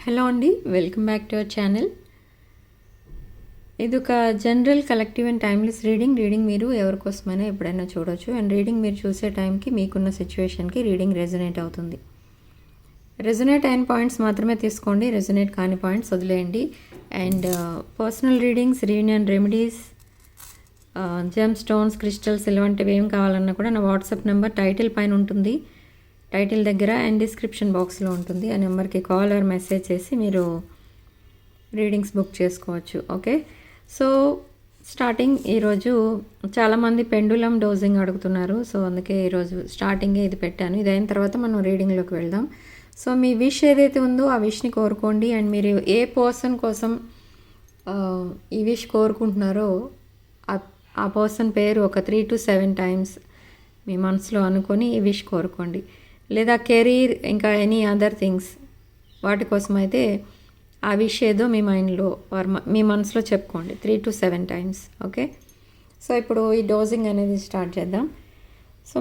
Hello అండి, welcome back to our channel. ఇది ఒక general collective and timeless reading మీరు ఎవరికోసమైనా ఎప్పుడైనా చూడొచ్చు. అండ్ రీడింగ్ మీరు చూసే టైంకి మీకున్న సిచ్యువేషన్కి రీడింగ్ రెజొనేట్ అవుతుంది. రెజొనేట్ అయిన పాయింట్స్ మాత్రమే తీసుకోండి, రెజొనేట్ కాని పాయింట్స్ వదిలేయండి. And personal readings, reunion remedies, gem stones, crystals ఇలాంటివి ఏం కావాలన్నా కూడా నా వాట్సాప్ నెంబర్ టైటిల్ పైన ఉంటుంది, టైటిల్ దగ్గర అండ్ డిస్క్రిప్షన్ బాక్స్లో ఉంటుంది. ఆ నెంబర్కి కాల్ ఆర్ మెసేజ్ చేసి మీరు రీడింగ్స్ బుక్ చేసుకోవచ్చు. ఓకే, సో స్టార్టింగ్ ఈరోజు చాలామంది పెండులం డోజింగ్ అడుగుతున్నారు. సో అందుకే ఈరోజు స్టార్టింగే ఇది పెట్టాను. ఇది అయిన తర్వాత మనం రీడింగ్లోకి వెళ్దాం. సో మీ విష్ ఏదైతే ఉందో ఆ విష్ని కోరుకోండి. అండ్ మీరు ఏ పర్సన్ కోసం ఈ విష్ కోరుకుంటున్నారో ఆ పర్సన్ పేరు ఒక 3 to 7 టైమ్స్ మీ మనసులో అనుకొని ఈ విష్ కోరుకోండి. లేదా కెరీర్, ఇంకా ఎనీ అదర్ థింగ్స్ వాటి కోసం అయితే ఆ విష్ ఏదో మీ మైండ్లో మీ మనసులో చెప్పుకోండి 3 to 7 టైమ్స్. ఓకే, సో ఇప్పుడు ఈ డోజింగ్ అనేది స్టార్ట్ చేద్దాం. సో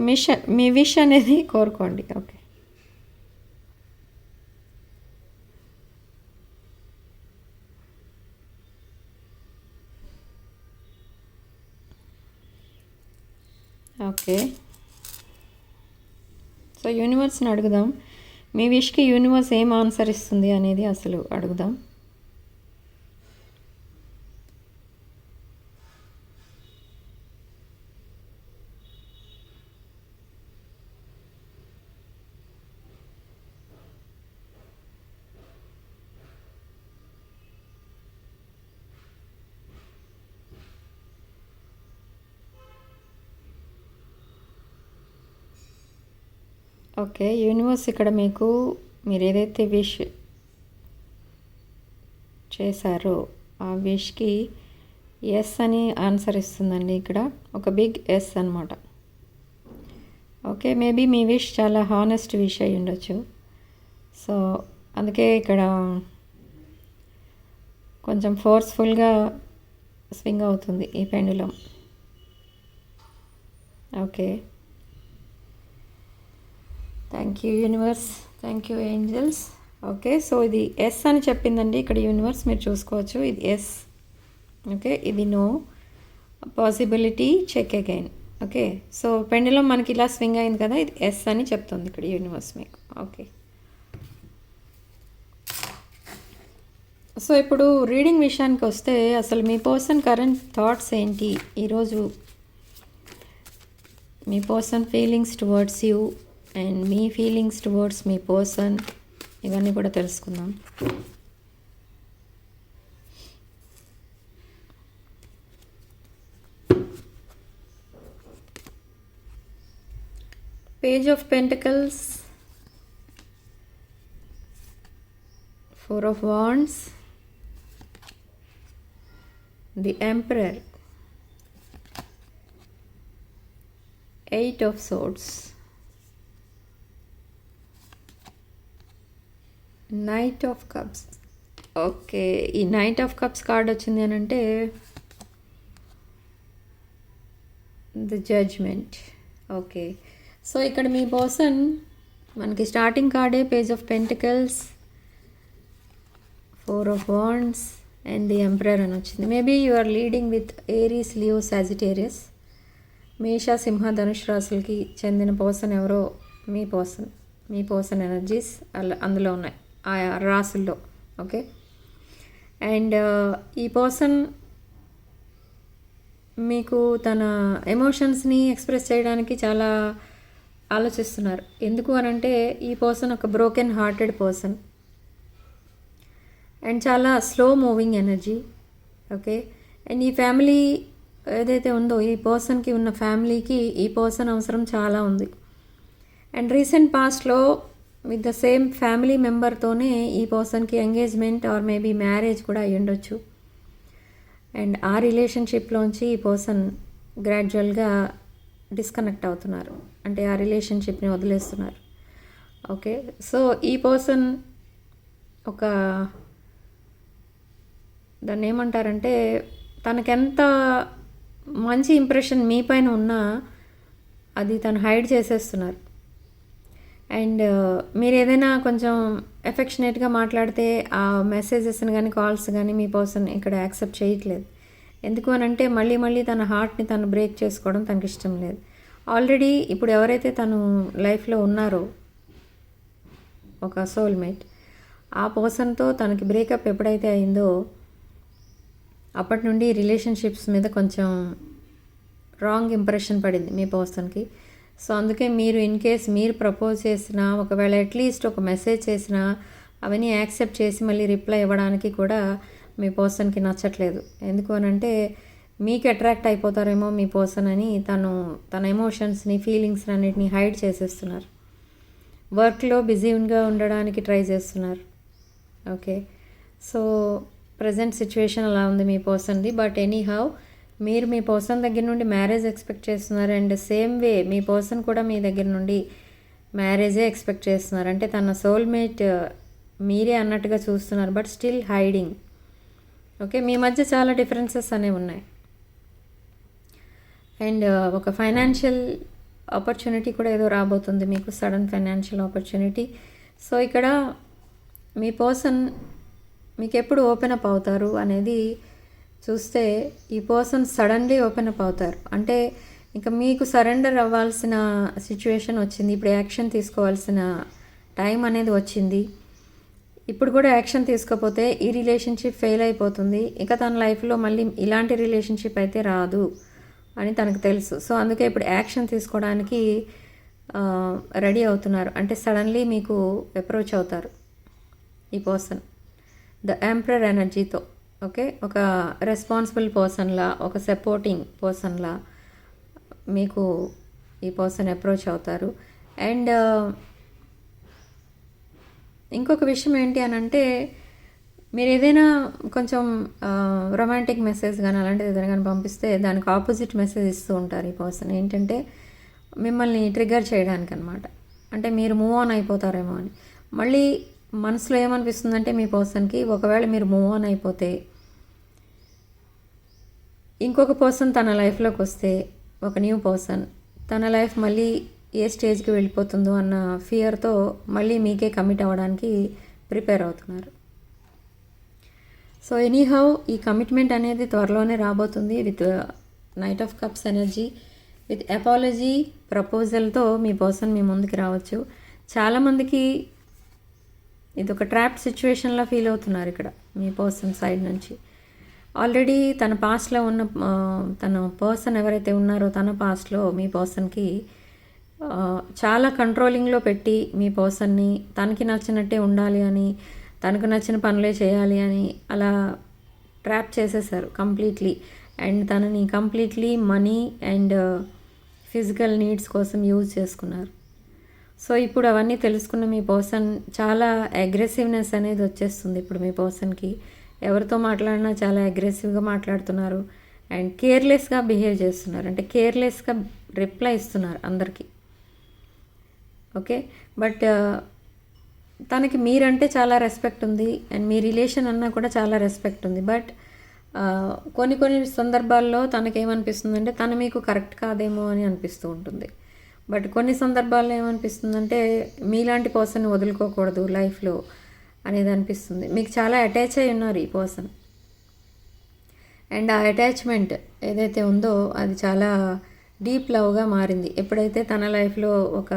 మీ విష్ అనేది కోరుకోండి. Okay, okay. సో యూనివర్స్ని అడుగుదాం. మీ విష్కి యూనివర్స్ ఏం ఆన్సర్ ఇస్తుంది అనేది అసలు అడుగుదాం. ఓకే, యూనివర్స్ ఇక్కడ మీరు ఏదైతే విష్ చేశారో ఆ విష్కి ఎస్ అని ఆన్సర్ ఇస్తుందండి. ఇక్కడ ఒక బిగ్ ఎస్ అనమాట. ఓకే, మేబీ మీ విష్ చాలా హానెస్ట్ విష్ అయి ఉండొచ్చు. సో అందుకే ఇక్కడ కొంచెం ఫోర్స్ఫుల్గా స్వింగ్ అవుతుంది ఈ pendulum. Okay, thank you universe, thank you angels. Okay, so ఇది ఎస్ అని చెప్పిందండి ఇక్కడ యూనివర్స్, మీరు చూసుకోవచ్చు. ఇది ఎస్. ఓకే, ఇది no, possibility, check again. Okay, so pendulum మనకి ఇలా స్వింగ్ అయింది కదా, ఇది ఎస్ అని చెప్తుంది ఇక్కడ యూనివర్స్ మీకు. ఓకే, సో ఇప్పుడు రీడింగ్ విషయానికి వస్తే అసలు మీ పర్సన్ కరెంట్ థాట్స్ ఏంటి, ఈరోజు మీ person feelings towards you and మీ ఫీలింగ్స్ టువర్డ్స్ మీ పర్సన్, ఇవన్నీ కూడా తెలుసుకుందాం. Page of pentacles, 4 of wands, the emperor, 8 of swords, knight of cups. Okay, ఈ నైట్ ఆఫ్ కప్స్ కార్డ్ వచ్చింది అని అంటే ది జడ్జ్మెంట్. ఓకే, సో ఇక్కడ మీ పర్సన్ మనకి స్టార్టింగ్ కార్డే page of pentacles, 4 of wands and the emperor అని వచ్చింది. Maybe you are leading with Aries, Leo, Sagittarius, మేష, సింహ, ధనుష్ రాశులకి చెందిన పర్సన్ ఎవరో మీ పర్సన్ ఎనర్జీస్ అందులో ఉన్నాయి ఆ రాసుల్లో. ఓకే, అండ్ ఈ పర్సన్ మీకు తన ఎమోషన్స్ని ఎక్స్ప్రెస్ చేయడానికి చాలా ఆలోచిస్తున్నారు. ఎందుకు అని అంటే ఈ పర్సన్ ఒక బ్రోకెన్ హార్టెడ్ పర్సన్ అండ్ చాలా slow moving energy. Okay, and ఈ ఫ్యామిలీ ఏదైతే ఉందో ఈ పర్సన్కి ఉన్న ఫ్యామిలీకి ఈ పర్సన్ అవసరం చాలా ఉంది. అండ్ రీసెంట్ పాస్ట్లో విత్ ద సేమ్ ఫ్యామిలీ మెంబర్తోనే ఈ పర్సన్కి ఎంగేజ్మెంట్ ఆర్ మేబీ మ్యారేజ్ కూడా అయ్యి ఉండొచ్చు. అండ్ ఆ రిలేషన్షిప్లోంచి ఈ పర్సన్ గ్రాడ్యువల్గా డిస్కనెక్ట్ అవుతున్నారు, అంటే ఆ రిలేషన్షిప్ని వదిలేస్తున్నారు. ఓకే, సో ఈ పర్సన్ ఒక దాన్ని ఏమంటారంటే తనకెంత మంచి ఇంప్రెషన్ మీ పైన ఉన్నా అది తను హైడ్ చేసేస్తున్నారు. అండ్ మీరు ఏదైనా కొంచెం ఎఫెక్షనేట్గా మాట్లాడితే ఆ మెసేజెస్ని కానీ కాల్స్ కానీ మీ పర్సన్ ఇక్కడ యాక్సెప్ట్ చేయట్లేదు. ఎందుకు అని అంటే మళ్ళీ మళ్ళీ తన హార్ట్ని తను బ్రేక్ చేసుకోవడం తనకి ఇష్టం లేదు. ఆల్రెడీ ఇప్పుడు ఎవరైతే తను లైఫ్లో ఉన్నారో ఒక సోల్మేట్, ఆ పర్సన్తో తనకి బ్రేకప్ ఎప్పుడైతే అయిందో అప్పటి నుండి రిలేషన్షిప్స్ మీద కొంచెం రాంగ్ ఇంప్రెషన్ పడింది మీ పర్సన్కి. సో అందుకే మీరు ఇన్ కేస్ మీరు ప్రపోజ్ చేసినా, ఒకవేళ అట్లీస్ట్ ఒక మెసేజ్ చేసినా అవన్నీ యాక్సెప్ట్ చేసి మళ్ళీ రిప్లై ఇవ్వడానికి కూడా మీ పర్సన్కి నచ్చట్లేదు. ఎందుకు అని అంటే మీకు అట్రాక్ట్ అయిపోతారేమో మీ పర్సన్ అని తన ఎమోషన్స్ని, ఫీలింగ్స్ని అన్నిటిని హైడ్ చేసేస్తున్నారు. వర్క్లో బిజీగా ఉండడానికి ట్రై చేస్తున్నారు. ఓకే, సో ప్రజెంట్ సిచ్యువేషన్ అలా ఉంది మీ పర్సన్ది. బట్ ఎనీ హౌ మీరు మీ పర్సన్ దగ్గర నుండి మ్యారేజ్ ఎక్స్పెక్ట్ చేస్తున్నారు. And same way me person కూడా మీ దగ్గర నుండి మ్యారేజే ఎక్స్పెక్ట్ చేస్తున్నారు. అంటే తన సోల్మేట్ మీరే అన్నట్టుగా చూస్తున్నారు, బట్ స్టిల్ హైడింగ్. ఓకే, మీ మధ్య చాలా డిఫరెన్సెస్ అనేవి ఉన్నాయి. అండ్ ఒక ఫైనాన్షియల్ ఆపర్చునిటీ కూడా ఏదో రాబోతుంది మీకు, సడన్ ఫైనాన్షియల్ ఆపర్చునిటీ. సో ఇక్కడ మీ పర్సన్ మీకు ఎప్పుడు ఓపెన్ అప్ అవుతారు అనేది చూస్తే, ఈ పర్సన్ సడన్లీ ఓపెన్ అప్ అవుతారు. అంటే ఇంకా మీకు సరెండర్ అవ్వాల్సిన సిచ్యువేషన్ వచ్చింది, ఇప్పుడు యాక్షన్ తీసుకోవాల్సిన టైం అనేది వచ్చింది. ఇప్పుడు కూడా యాక్షన్ తీసుకోకపోతే ఈ రిలేషన్షిప్ ఫెయిల్ అయిపోతుంది, ఇక తన లైఫ్లో మళ్ళీ ఇలాంటి రిలేషన్షిప్ అయితే రాదు అని తనకు తెలుసు. సో అందుకే ఇప్పుడు యాక్షన్ తీసుకోవడానికి రెడీ అవుతున్నారు. అంటే సడన్లీ మీకు అప్రోచ్ అవుతారు ఈ పర్సన్ ద ఎంపరర్ ఎనర్జీతో. ఓకే, ఒక రెస్పాన్సిబుల్ పర్సన్లా, ఒక సపోర్టింగ్ పర్సన్లా మీకు ఈ పర్సన్ అప్రోచ్ అవుతారు. అండ్ ఇంకొక విషయం ఏంటి అని అంటే, మీరు ఏదైనా కొంచెం రొమాంటిక్ మెసేజ్ కానీ అలాంటిది ఏదైనా కానీ పంపిస్తే దానికి ఆపోజిట్ మెసేజ్ ఇస్తూ ఉంటారు ఈ పర్సన్. ఏంటంటే మిమ్మల్ని ట్రిగ్గర్ చేయడానికి అనమాట. అంటే మీరు మూవ్ ఆన్ అయిపోతారేమో అని. మళ్ళీ మనసులో ఏమనిపిస్తుందంటే మీ పర్సన్కి, ఒకవేళ మీరు మూవ్ ఆన్ అయిపోతే ఇంకొక పర్సన్ తన లైఫ్లోకి వస్తే, ఒక న్యూ పర్సన్ తన లైఫ్ మళ్ళీ ఏ స్టేజ్కి వెళ్ళిపోతుందో అన్న ఫియర్తో మళ్ళీ మీకే కమిట్ అవ్వడానికి ప్రిపేర్ అవుతున్నారు. సో ఎనీహౌ ఈ కమిట్మెంట్ అనేది త్వరలోనే రాబోతుంది with knight of cups energy, with apology ప్రపోజల్తో మీ పర్సన్ మీ ముందుకు రావచ్చు. చాలామందికి ఇది ఒక ట్రాప్డ్ సిచ్యువేషన్లా ఫీల్ అవుతున్నారు ఇక్కడ మీ పర్సన్ సైడ్ నుంచి. ఆల్రెడీ తన పాస్ట్లో ఉన్న తన పర్సన్ ఎవరైతే ఉన్నారో తన పాస్ట్లో మీ పర్సన్కి చాలా కంట్రోలింగ్లో పెట్టి మీ పర్సన్ని తనకి నచ్చినట్టే ఉండాలి అని, తనకు నచ్చిన పనులే చేయాలి అని అలా ట్రాప్ చేసేసారు కంప్లీట్లీ. అండ్ తనని completely money and physical needs కోసం యూజ్ చేసుకున్నారు. సో ఇప్పుడు అవన్నీ తెలుసుకున్న మీ పర్సన్ చాలా అగ్రెసివ్నెస్ అనేది వచ్చేస్తుంది ఇప్పుడు మీ పర్సన్కి. ఎవరితో మాట్లాడినా చాలా అగ్రెసివ్గా మాట్లాడుతున్నారు అండ్ కేర్లెస్గా బిహేవ్ చేస్తున్నారు. అంటే కేర్లెస్గా రిప్లై ఇస్తున్నారు అందరికీ. ఓకే, బట్ తనకి మీరంటే చాలా రెస్పెక్ట్ ఉంది అండ్ మీ రిలేషన్ అన్నా కూడా చాలా రెస్పెక్ట్ ఉంది. బట్ కొన్ని సందర్భాల్లో తనకేమనిపిస్తుందంటే తను మీకు కరెక్ట్ కాదేమో అని అనిపిస్తూ ఉంటుంది. బట్ కొన్ని సందర్భాల్లో ఏమనిపిస్తుందంటే మీలాంటి పర్సన్ వదులుకోకూడదు లైఫ్లో అనేది అనిపిస్తుంది. మీకు చాలా అటాచ్ అయి ఉన్నారు ఈ పర్సన్. అండ్ ఆ అటాచ్మెంట్ ఏదైతే ఉందో అది చాలా డీప్ లవ్గా మారింది. ఎప్పుడైతే తన లైఫ్లో ఒక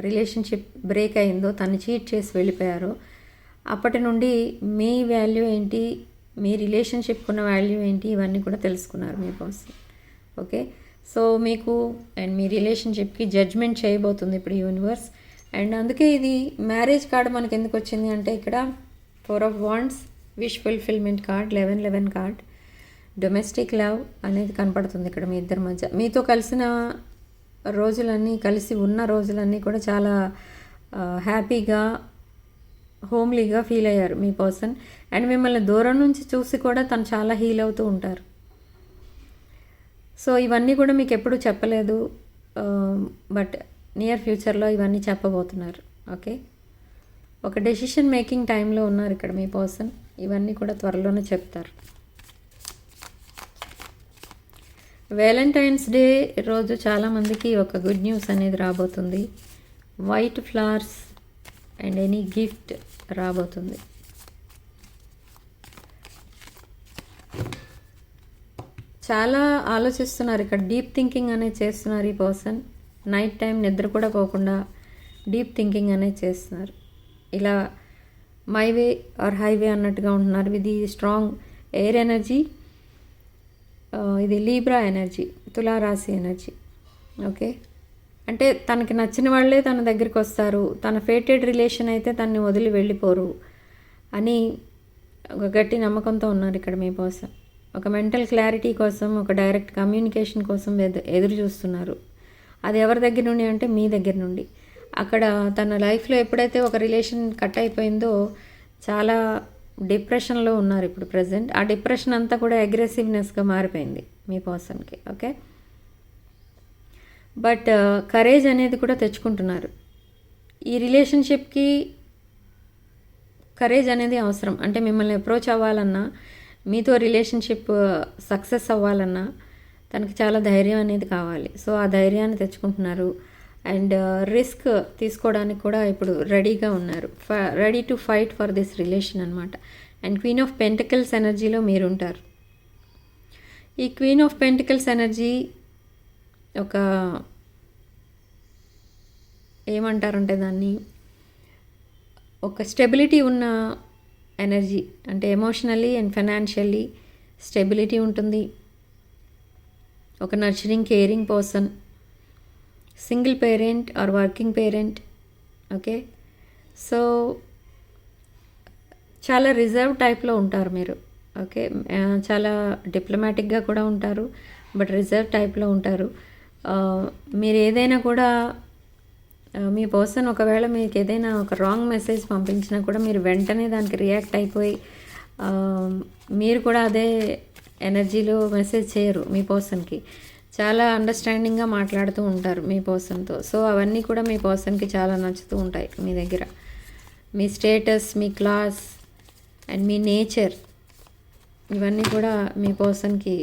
రిలేషన్షిప్ బ్రేక్ అయిందో, తను చీట్ చేసి వెళ్ళిపోయారో, అప్పటి నుండి మీ వాల్యూ ఏంటి, మీ రిలేషన్షిప్కి ఉన్న వాల్యూ ఏంటి, ఇవన్నీ కూడా తెలుసుకున్నారు మీ పర్సన్. ఓకే, సో మీకు అండ్ మీ రిలేషన్షిప్కి జడ్జ్మెంట్ చేయబోతుంది ఇప్పుడు యూనివర్స్. అండ్ అందుకే ఇది మ్యారేజ్ కార్డ్ మనకి ఎందుకు వచ్చింది అంటే, ఇక్కడ 4 of Wands, wish fulfillment card, 1111 card, domestic love అనేది కనపడుతుంది ఇక్కడ మీ ఇద్దరి మధ్య. మీతో కలిసిన రోజులన్నీ, కలిసి ఉన్న రోజులన్నీ కూడా చాలా హ్యాపీగా, హోమ్లీగా ఫీల్ అయ్యారు మీ పర్సన్. అండ్ మిమ్మల్ని దూరం నుంచి చూసి కూడా తను చాలా హీల్ అవుతూ ఉంటారు. సో ఇవన్నీ కూడా మీకు ఎప్పుడు చెప్పలేదు, బట్ నియర్ ఫ్యూచర్లో ఇవన్నీ చెప్పబోతున్నారు. ఓకే, ఒక డెసిషన్ మేకింగ్ టైంలో ఉన్నారు ఇక్కడ మీ పర్సన్. ఇవన్నీ కూడా త్వరలోనే చెప్తారు. వ్యాలంటైన్స్ డే రోజు చాలామందికి ఒక గుడ్ న్యూస్ అనేది రాబోతుంది. White flowers and any gift రాబోతుంది. చాలా ఆలోచిస్తున్నారు ఇక్కడ, డీప్ థింకింగ్ అనేది చేస్తున్నారు ఈ పర్సన్. నైట్ టైం నిద్ర కూడా పోకుండా డీప్ థింకింగ్ అనేది చేస్తున్నారు. ఇలా మై వే ఆర్ హైవే అన్నట్టుగా ఉంటున్నారు. ఇది స్ట్రాంగ్ ఎయిర్ ఎనర్జీ, ఇది లీబ్రా ఎనర్జీ, తులారాశి ఎనర్జీ. ఓకే, అంటే తనకి నచ్చిన వాళ్ళే తన దగ్గరికి వస్తారు, తన ఫేటెడ్ రిలేషన్ అయితే తనని వదిలి వెళ్ళిపోరు అని ఒక గట్టి నమ్మకంతో ఉన్నారు ఇక్కడ మీ పర్సన్. ఒక మెంటల్ క్లారిటీ కోసం, ఒక డైరెక్ట్ కమ్యూనికేషన్ కోసం ఎదురు చూస్తున్నారు. అది ఎవరి దగ్గర నుండి అంటే మీ దగ్గర నుండి. అక్కడ తన లైఫ్లో ఎప్పుడైతే ఒక రిలేషన్ కట్ అయిపోయిందో చాలా డిప్రెషన్లో ఉన్నారు ఇప్పుడు ప్రజెంట్. ఆ డిప్రెషన్ అంతా కూడా అగ్రెసివ్నెస్గా మారిపోయింది మీ పర్సన్కి. ఓకే, బట్ కరేజ్ అనేది కూడా తెచ్చుకుంటున్నారు. ఈ రిలేషన్షిప్కి కరేజ్ అనేది అవసరం. అంటే మిమ్మల్ని అప్రోచ్ అవ్వాలన్నా, మీతో రిలేషన్షిప్ సక్సెస్ అవ్వాలన్నా తనకి చాలా ధైర్యం అనేది కావాలి. సో ఆ ధైర్యాన్ని తెచ్చుకుంటున్నారు అండ్ రిస్క్ తీసుకోవడానికి కూడా ఇప్పుడు రెడీగా ఉన్నారు. Ready to fight for this relation అనమాట. అండ్ క్వీన్ ఆఫ్ పెంటికల్స్ ఎనర్జీలో మీరు ఉంటారు. ఈ క్వీన్ ఆఫ్ పెంటికల్స్ ఎనర్జీ ఒక ఏమంటారంటే దాన్ని ఒక స్టెబిలిటీ ఉన్న ఎనర్జీ. అంటే ఎమోషనల్లీ అండ్ ఫైనాన్షియల్లీ స్టెబిలిటీ ఉంటుంది. ఒక nurturing caring person, single parent are working parent. Okay, so చాలా రిజర్వ్ టైప్లో ఉంటారు మీరు. ఓకే, చాలా డిప్లొమాటిక్గా కూడా ఉంటారు, బట్ రిజర్వ్ టైప్లో ఉంటారు. మీరు ఏదైనా కూడా మీ పర్సన్ ఒకవేళ మీకు ఏదైనా ఒక రాంగ్ మెసేజ్ పంపించినా కూడా మీరు వెంటనే దానికి రియాక్ట్ అయిపోయి మీరు కూడా అదే ఎనర్జీలో మెసేజ్ చేయరు మీ పర్సన్కి. చాలా అండర్స్టాండింగ్గా మాట్లాడుతూ ఉంటారు మీ పర్సన్తో. సో అవన్నీ కూడా మీ పర్సన్కి చాలా నచ్చుతూ ఉంటాయి మీ దగ్గర. మీ స్టేటస్, మీ క్లాస్ అండ్ మీ నేచర్, ఇవన్నీ కూడా మీ పర్సన్కి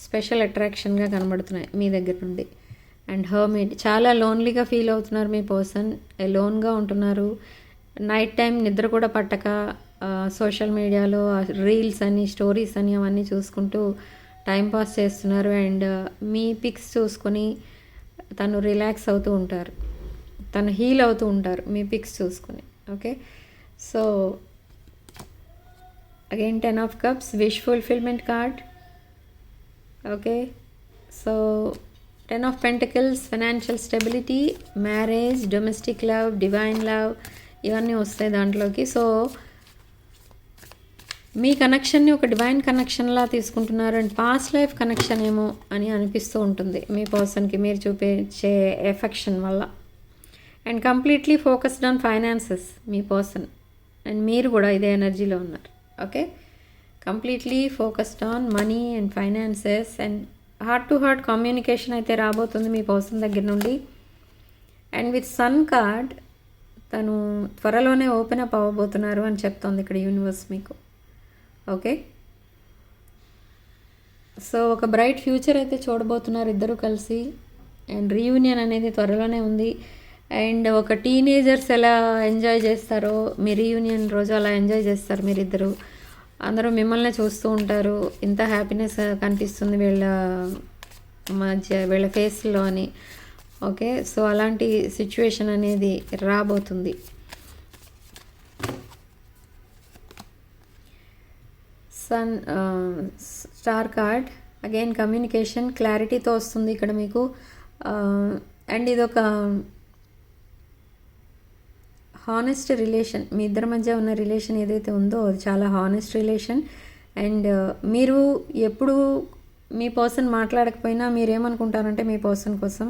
స్పెషల్ అట్రాక్షన్గా కనబడుతున్నాయి మీ దగ్గర నుండి. అండ్ హర్మిట్, చాలా లోన్లీగా ఫీల్ అవుతున్నారు మీ పర్సన్, లోన్గా ఉంటున్నారు. నైట్ టైం నిద్ర కూడా పట్టక సోషల్ మీడియాలో రీల్స్ అని, స్టోరీస్ అని అవన్నీ చూసుకుంటూ టైంపాస్ చేస్తున్నారు. అండ్ మీ పిక్స్ చూసుకొని తను రిలాక్స్ అవుతూ ఉంటారు, తను హీల్ అవుతూ ఉంటారు మీ పిక్స్ చూసుకొని. Okay, so again 10 of Cups, wish fulfillment card. Okay, so 10 of Pentacles, financial stability, marriage, domestic love, divine love, ఇవన్నీ వస్తాయి దాంట్లోకి. సో మీ కనెక్షన్ని ఒక డివైన్ కనెక్షన్లా తీసుకుంటున్నారు. అండ్ పాస్ట్ లైఫ్ కనెక్షన్ ఏమో అని అనిపిస్తూ ఉంటుంది మీ పర్సన్కి మీరు చూపించే ఎఫెక్షన్ వల్ల. And completely focused on finances me person, and మీరు కూడా ఇదే ఎనర్జీలో ఉన్నారు. Okay, completely focused on money and finances. And heart to heart communication అయితే రాబోతుంది మీ పర్సన్ దగ్గర నుండి. అండ్ విత్ సన్ కార్డ్ తను త్వరలోనే ఓపెన్ అప్ అవ్వబోతున్నారు అని చెప్తోంది ఇక్కడ యూనివర్స్ మీకు. ఓకే, సో ఒక బ్రైట్ ఫ్యూచర్ అయితే చూడబోతున్నారు ఇద్దరు కలిసి. అండ్ రీయూనియన్ అనేది త్వరలోనే ఉంది. అండ్ ఒక టీనేజర్స్ ఎలా ఎంజాయ్ చేస్తారో మీ రీయూనియన్ రోజు అలా ఎంజాయ్ చేస్తారు మీరిద్దరు. అందరూ మిమ్మల్ని చూస్తూ ఉంటారు, ఇంత హ్యాపీనెస్ కనిపిస్తుంది వీళ్ళ మధ్య, వీళ్ళ ఫేస్లో అని. ఓకే, సో అలాంటి సిచ్యువేషన్ అనేది రాబోతుంది. Sun star card again communication క్లారిటీతో వస్తుంది ఇక్కడ మీకు. అండ్ ఇదొక హానెస్ట్ రిలేషన్, మీ ఇద్దరి మధ్య ఉన్న రిలేషన్ ఏదైతే ఉందో అది చాలా హానెస్ట్ రిలేషన్. అండ్ మీరు ఎప్పుడు మీ పర్సన్ మాట్లాడకపోయినా మీరేమనుకుంటారంటే మీ పర్సన్ కోసం,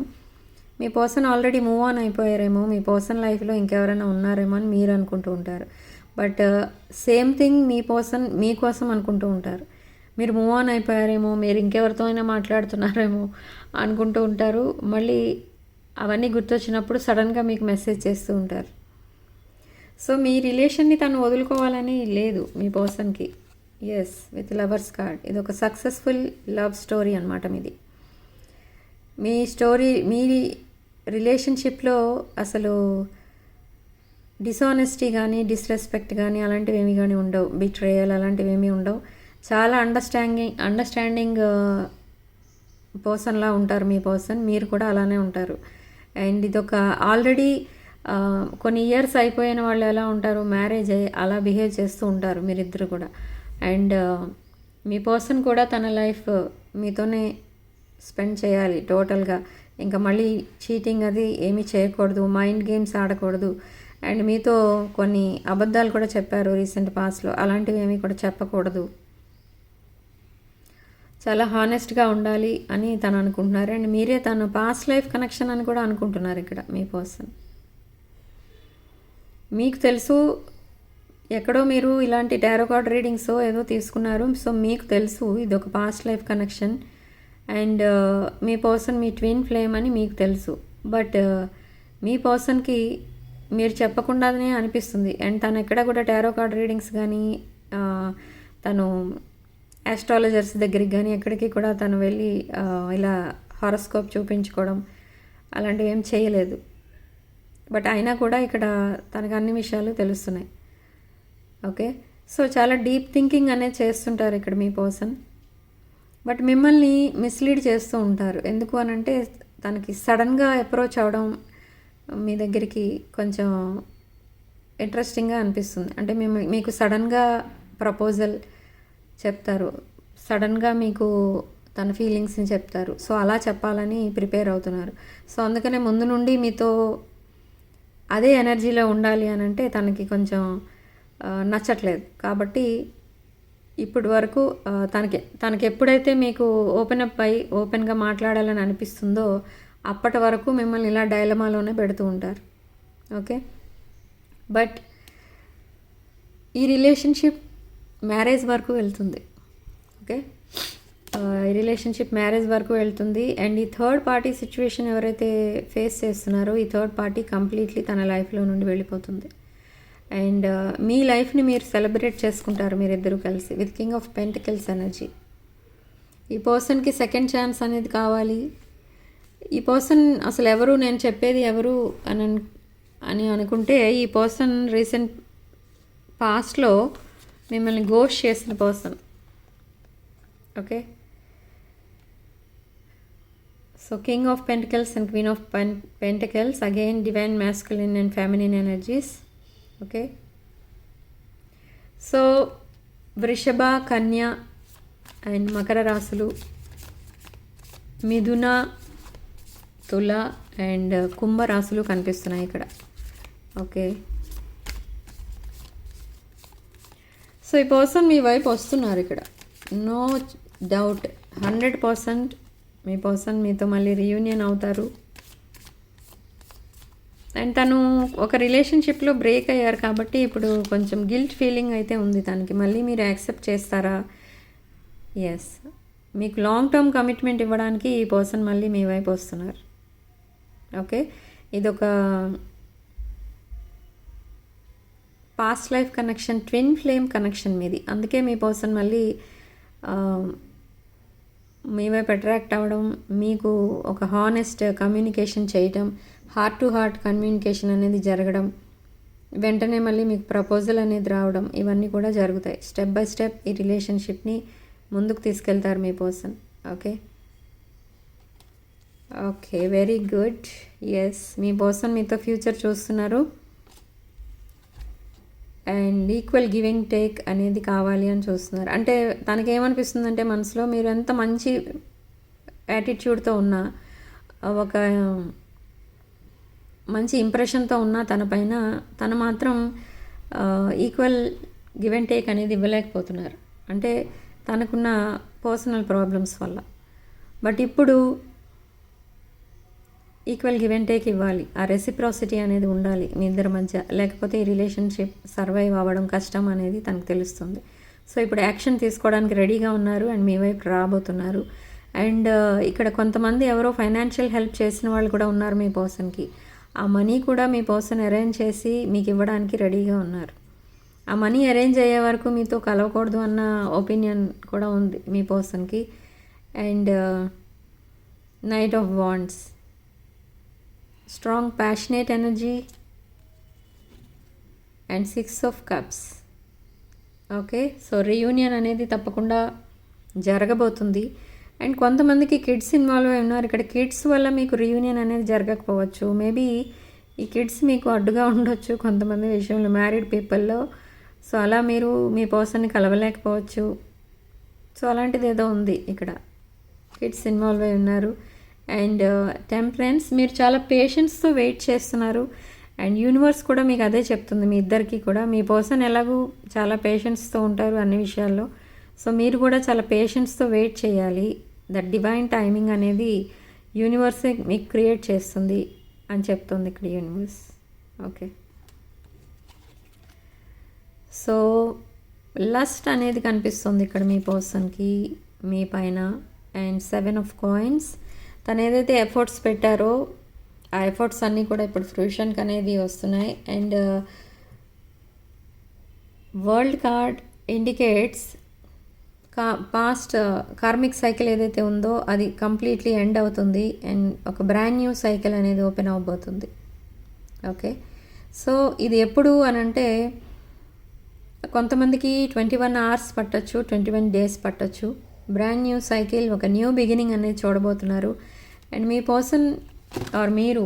మీ పర్సన్ ఆల్రెడీ మూవ్ ఆన్ అయిపోయారేమో, మీ పర్సన్ లైఫ్లో ఇంకెవరైనా ఉన్నారేమో అని మీరు అనుకుంటూ ఉంటారు. బట్ సేమ్ థింగ్ మీ పర్సన్ మీకోసం అనుకుంటూ ఉంటారు. మీరు మూవ్ ఆన్ అయిపోయారేమో, మీరు ఇంకెవరితో అయినా మాట్లాడుతున్నారేమో అనుకుంటూ ఉంటారు. మళ్ళీ అవన్నీ గుర్తొచ్చినప్పుడు సడన్గా మీకు మెసేజ్ చేస్తూ ఉంటారు. సో మీ రిలేషన్ని తను వదులుకోవాలని లేదు మీ పర్సన్కి. ఎస్, విత్ లవర్స్ కార్డ్ ఇది ఒక సక్సెస్ఫుల్ లవ్ స్టోరీ అనమాట మీది. మీ స్టోరీ, మీ రిలేషన్షిప్లో అసలు డిసానెస్టీ కానీ డిస్రెస్పెక్ట్ కానీ అలాంటివి ఏమి కానీ ఉండవు, బిట్రేయల్ అలాంటివి ఏమీ ఉండవు. చాలా అండర్స్టాండింగ్ పర్సన్లా ఉంటారు మీ పర్సన్, మీరు కూడా అలానే ఉంటారు. అండ్ ఇదొక ఆల్రెడీ కొన్ని ఇయర్స్ అయిపోయిన వాళ్ళు ఎలా ఉంటారు, మ్యారేజ్ అయ్యి అలా బిహేవ్ చేస్తూ ఉంటారు మీరిద్దరు కూడా. అండ్ మీ పర్సన్ కూడా తన లైఫ్ మీతోనే స్పెండ్ చేయాలి టోటల్గా. ఇంకా మళ్ళీ చీటింగ్ అది ఏమీ చేయకూడదు, మైండ్ గేమ్స్ ఆడకూడదు. అండ్ మీతో కొన్ని అబద్ధాలు కూడా చెప్పారు రీసెంట్ పాస్ట్లో, అలాంటివి ఏమీ కూడా చెప్పకూడదు. చాలా హానెస్ట్గా ఉండాలి అని తను అనుకుంటున్నారు. అండ్ మీరే తను పాస్ట్ లైఫ్ కనెక్షన్ అని కూడా అనుకుంటున్నారు ఇక్కడ మీ పర్సన్. మీకు తెలుసు ఎక్కడో మీరు ఇలాంటి టారో కార్డ్ రీడింగ్స్ ఏదో తీసుకున్నారు. సో మీకు తెలుసు ఇది ఒక past life connection. And me person me twin flame అని మీకు తెలుసు. బట్ మీ పర్సన్కి మీరు చెప్పకుండానే అనిపిస్తుంది. అండ్ తను ఎక్కడ కూడా టారో కార్డ్ రీడింగ్స్ కానీ తను ఆస్ట్రాలజర్స్ దగ్గరికి కానీ ఎక్కడికి కూడా తను వెళ్ళి ఇలా హారోస్కోప్ చూపించుకోవడం అలాంటివి ఏం చేయలేదు. బట్ అయినా కూడా ఇక్కడ తనకు అన్ని విషయాలు తెలుస్తున్నాయి. ఓకే, సో చాలా డీప్ థింకింగ్ అనేది చేస్తుంటారు ఇక్కడ మీ పర్సన్. బట్ మిమ్మల్ని మిస్లీడ్ చేస్తూ ఉంటారు. ఎందుకు అనంటే తనకి సడన్గా అప్రోచ్ అవ్వడం మీ దగ్గరికి కొంచెం ఇంట్రెస్టింగ్గా అనిపిస్తుంది. అంటే మీకు సడన్గా ప్రపోజల్ చెప్తారు, సడన్గా మీకు తన ఫీలింగ్స్ని చెప్తారు. సో అలా చెప్పాలని ప్రిపేర్ అవుతున్నారు. సో అందుకనే ముందు నుండి మీతో అదే ఎనర్జీలో ఉండాలి అని అంటే తనకి కొంచెం నచ్చట్లేదు. కాబట్టి ఇప్పటి వరకు తనకి ఎప్పుడైతే మీకు ఓపెన్ అప్ అయి ఓపెన్గా మాట్లాడాలని అనిపిస్తుందో అప్పటి వరకు మిమ్మల్ని ఇలా డైలమాలోనే పెడుతూ ఉంటారు. ఓకే, బట్ ఈ రిలేషన్షిప్ మ్యారేజ్ వరకు వెళ్తుంది. ఓకే, ఈ రిలేషన్షిప్ మ్యారేజ్ వరకు వెళ్తుంది. అండ్ ఈ థర్డ్ పార్టీ సిచ్యువేషన్ ఎవరైతే ఫేస్ చేస్తున్నారో ఈ థర్డ్ పార్టీ కంప్లీట్లీ తన లైఫ్లో నుండి వెళ్ళిపోతుంది. అండ్ మీ లైఫ్ని మీరు సెలబ్రేట్ చేసుకుంటారు మీరిద్దరూ కలిసి with king of pentacles energy. ఈ పర్సన్కి సెకండ్ ఛాన్స్ అనేది కావాలి. ఈ పర్సన్ అసలు ఎవరు, నేను చెప్పేది ఎవరు అని అనుకుంటే ఈ పర్సన్ రీసెంట్ పాస్ట్లో మిమ్మల్ని గోస్ట్ చేసిన person. Okay, so king of pentacles and queen of pentacles, again divine masculine and feminine energies. Okay, so వృషభ, కన్య అండ్ మకర రాశులు, మిథున, తుల అండ్ కుంభ రాశులు కనిపిస్తున్నాయి ఇక్కడ. ఓకే, సో ఈ పర్సన్ మీ వైపు వస్తున్నారు ఇక్కడ, నో డౌట్. 100% మీ పర్సన్ మీతో మళ్ళీ రీయూనియన్ అవుతారు. అండ్ తను ఒక రిలేషన్షిప్లో బ్రేక్ అయ్యారు కాబట్టి ఇప్పుడు కొంచెం గిల్ట్ ఫీలింగ్ అయితే ఉంది తనకి. మళ్ళీ మీరు యాక్సెప్ట్ చేస్తారా? ఎస్, మీకు లాంగ్ టర్మ్ కమిట్మెంట్ ఇవ్వడానికి ఈ పర్సన్ మళ్ళీ మీ వైపు వస్తున్నారు. ఓకే, ఇదొక past life connection, twin flame connection మీది. అందుకే మీ పర్సన్ మళ్ళీ మీ వైపు అట్రాక్ట్ అవ్వడం, మీకు ఒక హానెస్ట్ కమ్యూనికేషన్ చేయటం, హార్ట్ టు హార్ట్ కమ్యూనికేషన్ అనేది జరగడం, వెంటనే మళ్ళీ మీకు ప్రపోజల్ అనేది రావడం, ఇవన్నీ కూడా జరుగుతాయి. స్టెప్ బై స్టెప్ ఈ రిలేషన్షిప్ని ముందుకు తీసుకెళ్తారు మీ person. Okay, okay, very good. Yes, మీ పర్సన్ మీతో ఫ్యూచర్ చూస్తున్నారు. అండ్ ఈక్వల్ గివింగ్ టేక్ అనేది కావాలి అని చూస్తున్నారు. అంటే తనకేమనిపిస్తుందంటే మనసులో మీరు ఎంత మంచి యాటిట్యూడ్తో ఉన్నా, ఒక మంచి ఇంప్రెషన్తో ఉన్నా తన పైన, తను మాత్రం ఈక్వల్ గివ్ అండ్ టేక్ అనేది ఇవ్వలేకపోతున్నారు. అంటే తనకున్న పర్సనల్ ప్రాబ్లమ్స్ వల్ల. బట్ ఇప్పుడు ఈక్వల్ గివ్ అండ్ టేక్ ఇవ్వాలి. ఆ రెసిప్రాసిటీ అనేది ఉండాలి మీ ఇద్దరి మధ్య, లేకపోతే ఈ రిలేషన్షిప్ సర్వైవ్ అవ్వడం కష్టం అనేది తనకు తెలుస్తుంది. సో ఇప్పుడు యాక్షన్ తీసుకోవడానికి రెడీగా ఉన్నారు అండ్ మీ వైపు రాబోతున్నారు. అండ్ ఇక్కడ కొంతమంది ఎవరో ఫైనాన్షియల్ హెల్ప్ చేసిన వాళ్ళు కూడా ఉన్నారు మీ పర్సన్కి. ఆ మనీ కూడా మీ పర్సన్ అరేంజ్ చేసి మీకు ఇవ్వడానికి రెడీగా ఉన్నారు. ఆ మనీ అరేంజ్ అయ్యే వరకు మీతో కలవకూడదు అన్న ఒపీనియన్ కూడా ఉంది మీ పర్సన్కి. And knight of wands, strong passionate energy and 6 of cups. Okay, so reunion అనేది తప్పకుండా జరగబోతుంది. అండ్ కొంతమందికి కిడ్స్ ఇన్వాల్వ్ అయి ఉన్నారు. ఇక్కడ కిడ్స్ వల్ల మీకు రీయూనియన్ అనేది జరగకపోవచ్చు. మేబీ ఈ కిడ్స్ మీకు అడ్డుగా ఉండొచ్చు కొంతమంది విషయంలో, మ్యారీడ్ పీపుల్లో. సో అలా మీరు మీ పర్సన్ని కలవలేకపోవచ్చు. సో అలాంటిది ఏదో ఉంది ఇక్కడ, కిడ్స్ ఇన్వాల్వ్ అయి ఉన్నారు. అండ్ టెంపరెన్స్, మీరు చాలా పేషెన్స్తో వెయిట్ చేస్తున్నారు. అండ్ యూనివర్స్ కూడా మీకు అదే చెప్తుంది, మీ ఇద్దరికి కూడా. మీ పర్సన్ ఎలాగూ చాలా పేషెన్స్తో ఉంటారు అన్ని విషయాల్లో. సో మీరు కూడా చాలా పేషెన్స్తో వెయిట్ చేయాలి. దట్ డివైన్ టైమింగ్ అనేది యూనివర్సే మీకు క్రియేట్ చేస్తుంది అని చెప్తుంది ఇక్కడ యూనివర్స్. ఓకే, సో లస్ట్ అనేది కనిపిస్తుంది ఇక్కడ మీ పర్సన్కి మీ పైన. అండ్ 7 ఆఫ్ కాయిన్స్, తను ఏదైతే ఎఫర్ట్స్ పెట్టారో ఆ ఎఫర్ట్స్ అన్నీ కూడా ఇప్పుడు ఫ్రూషన్కి అనేది వస్తున్నాయి. And world card indicates past karmic cycle ఏదైతే ఉందో అది కంప్లీట్లీ ఎండ్ అవుతుంది. అండ్ ఒక బ్రాండ్ న్యూ సైకిల్ అనేది ఓపెన్ అవ్వబోతుంది. ఓకే, సో ఇది ఎప్పుడు అని అంటే కొంతమందికి 21 hours పట్టచ్చు, 21 days పట్టచ్చు. బ్రాండ్ న్యూ సైకిల్, ఒక న్యూ బిగినింగ్ అనేది చూడబోతున్నారు. అండ్ మీ పర్సన్ ఆర్ మీరు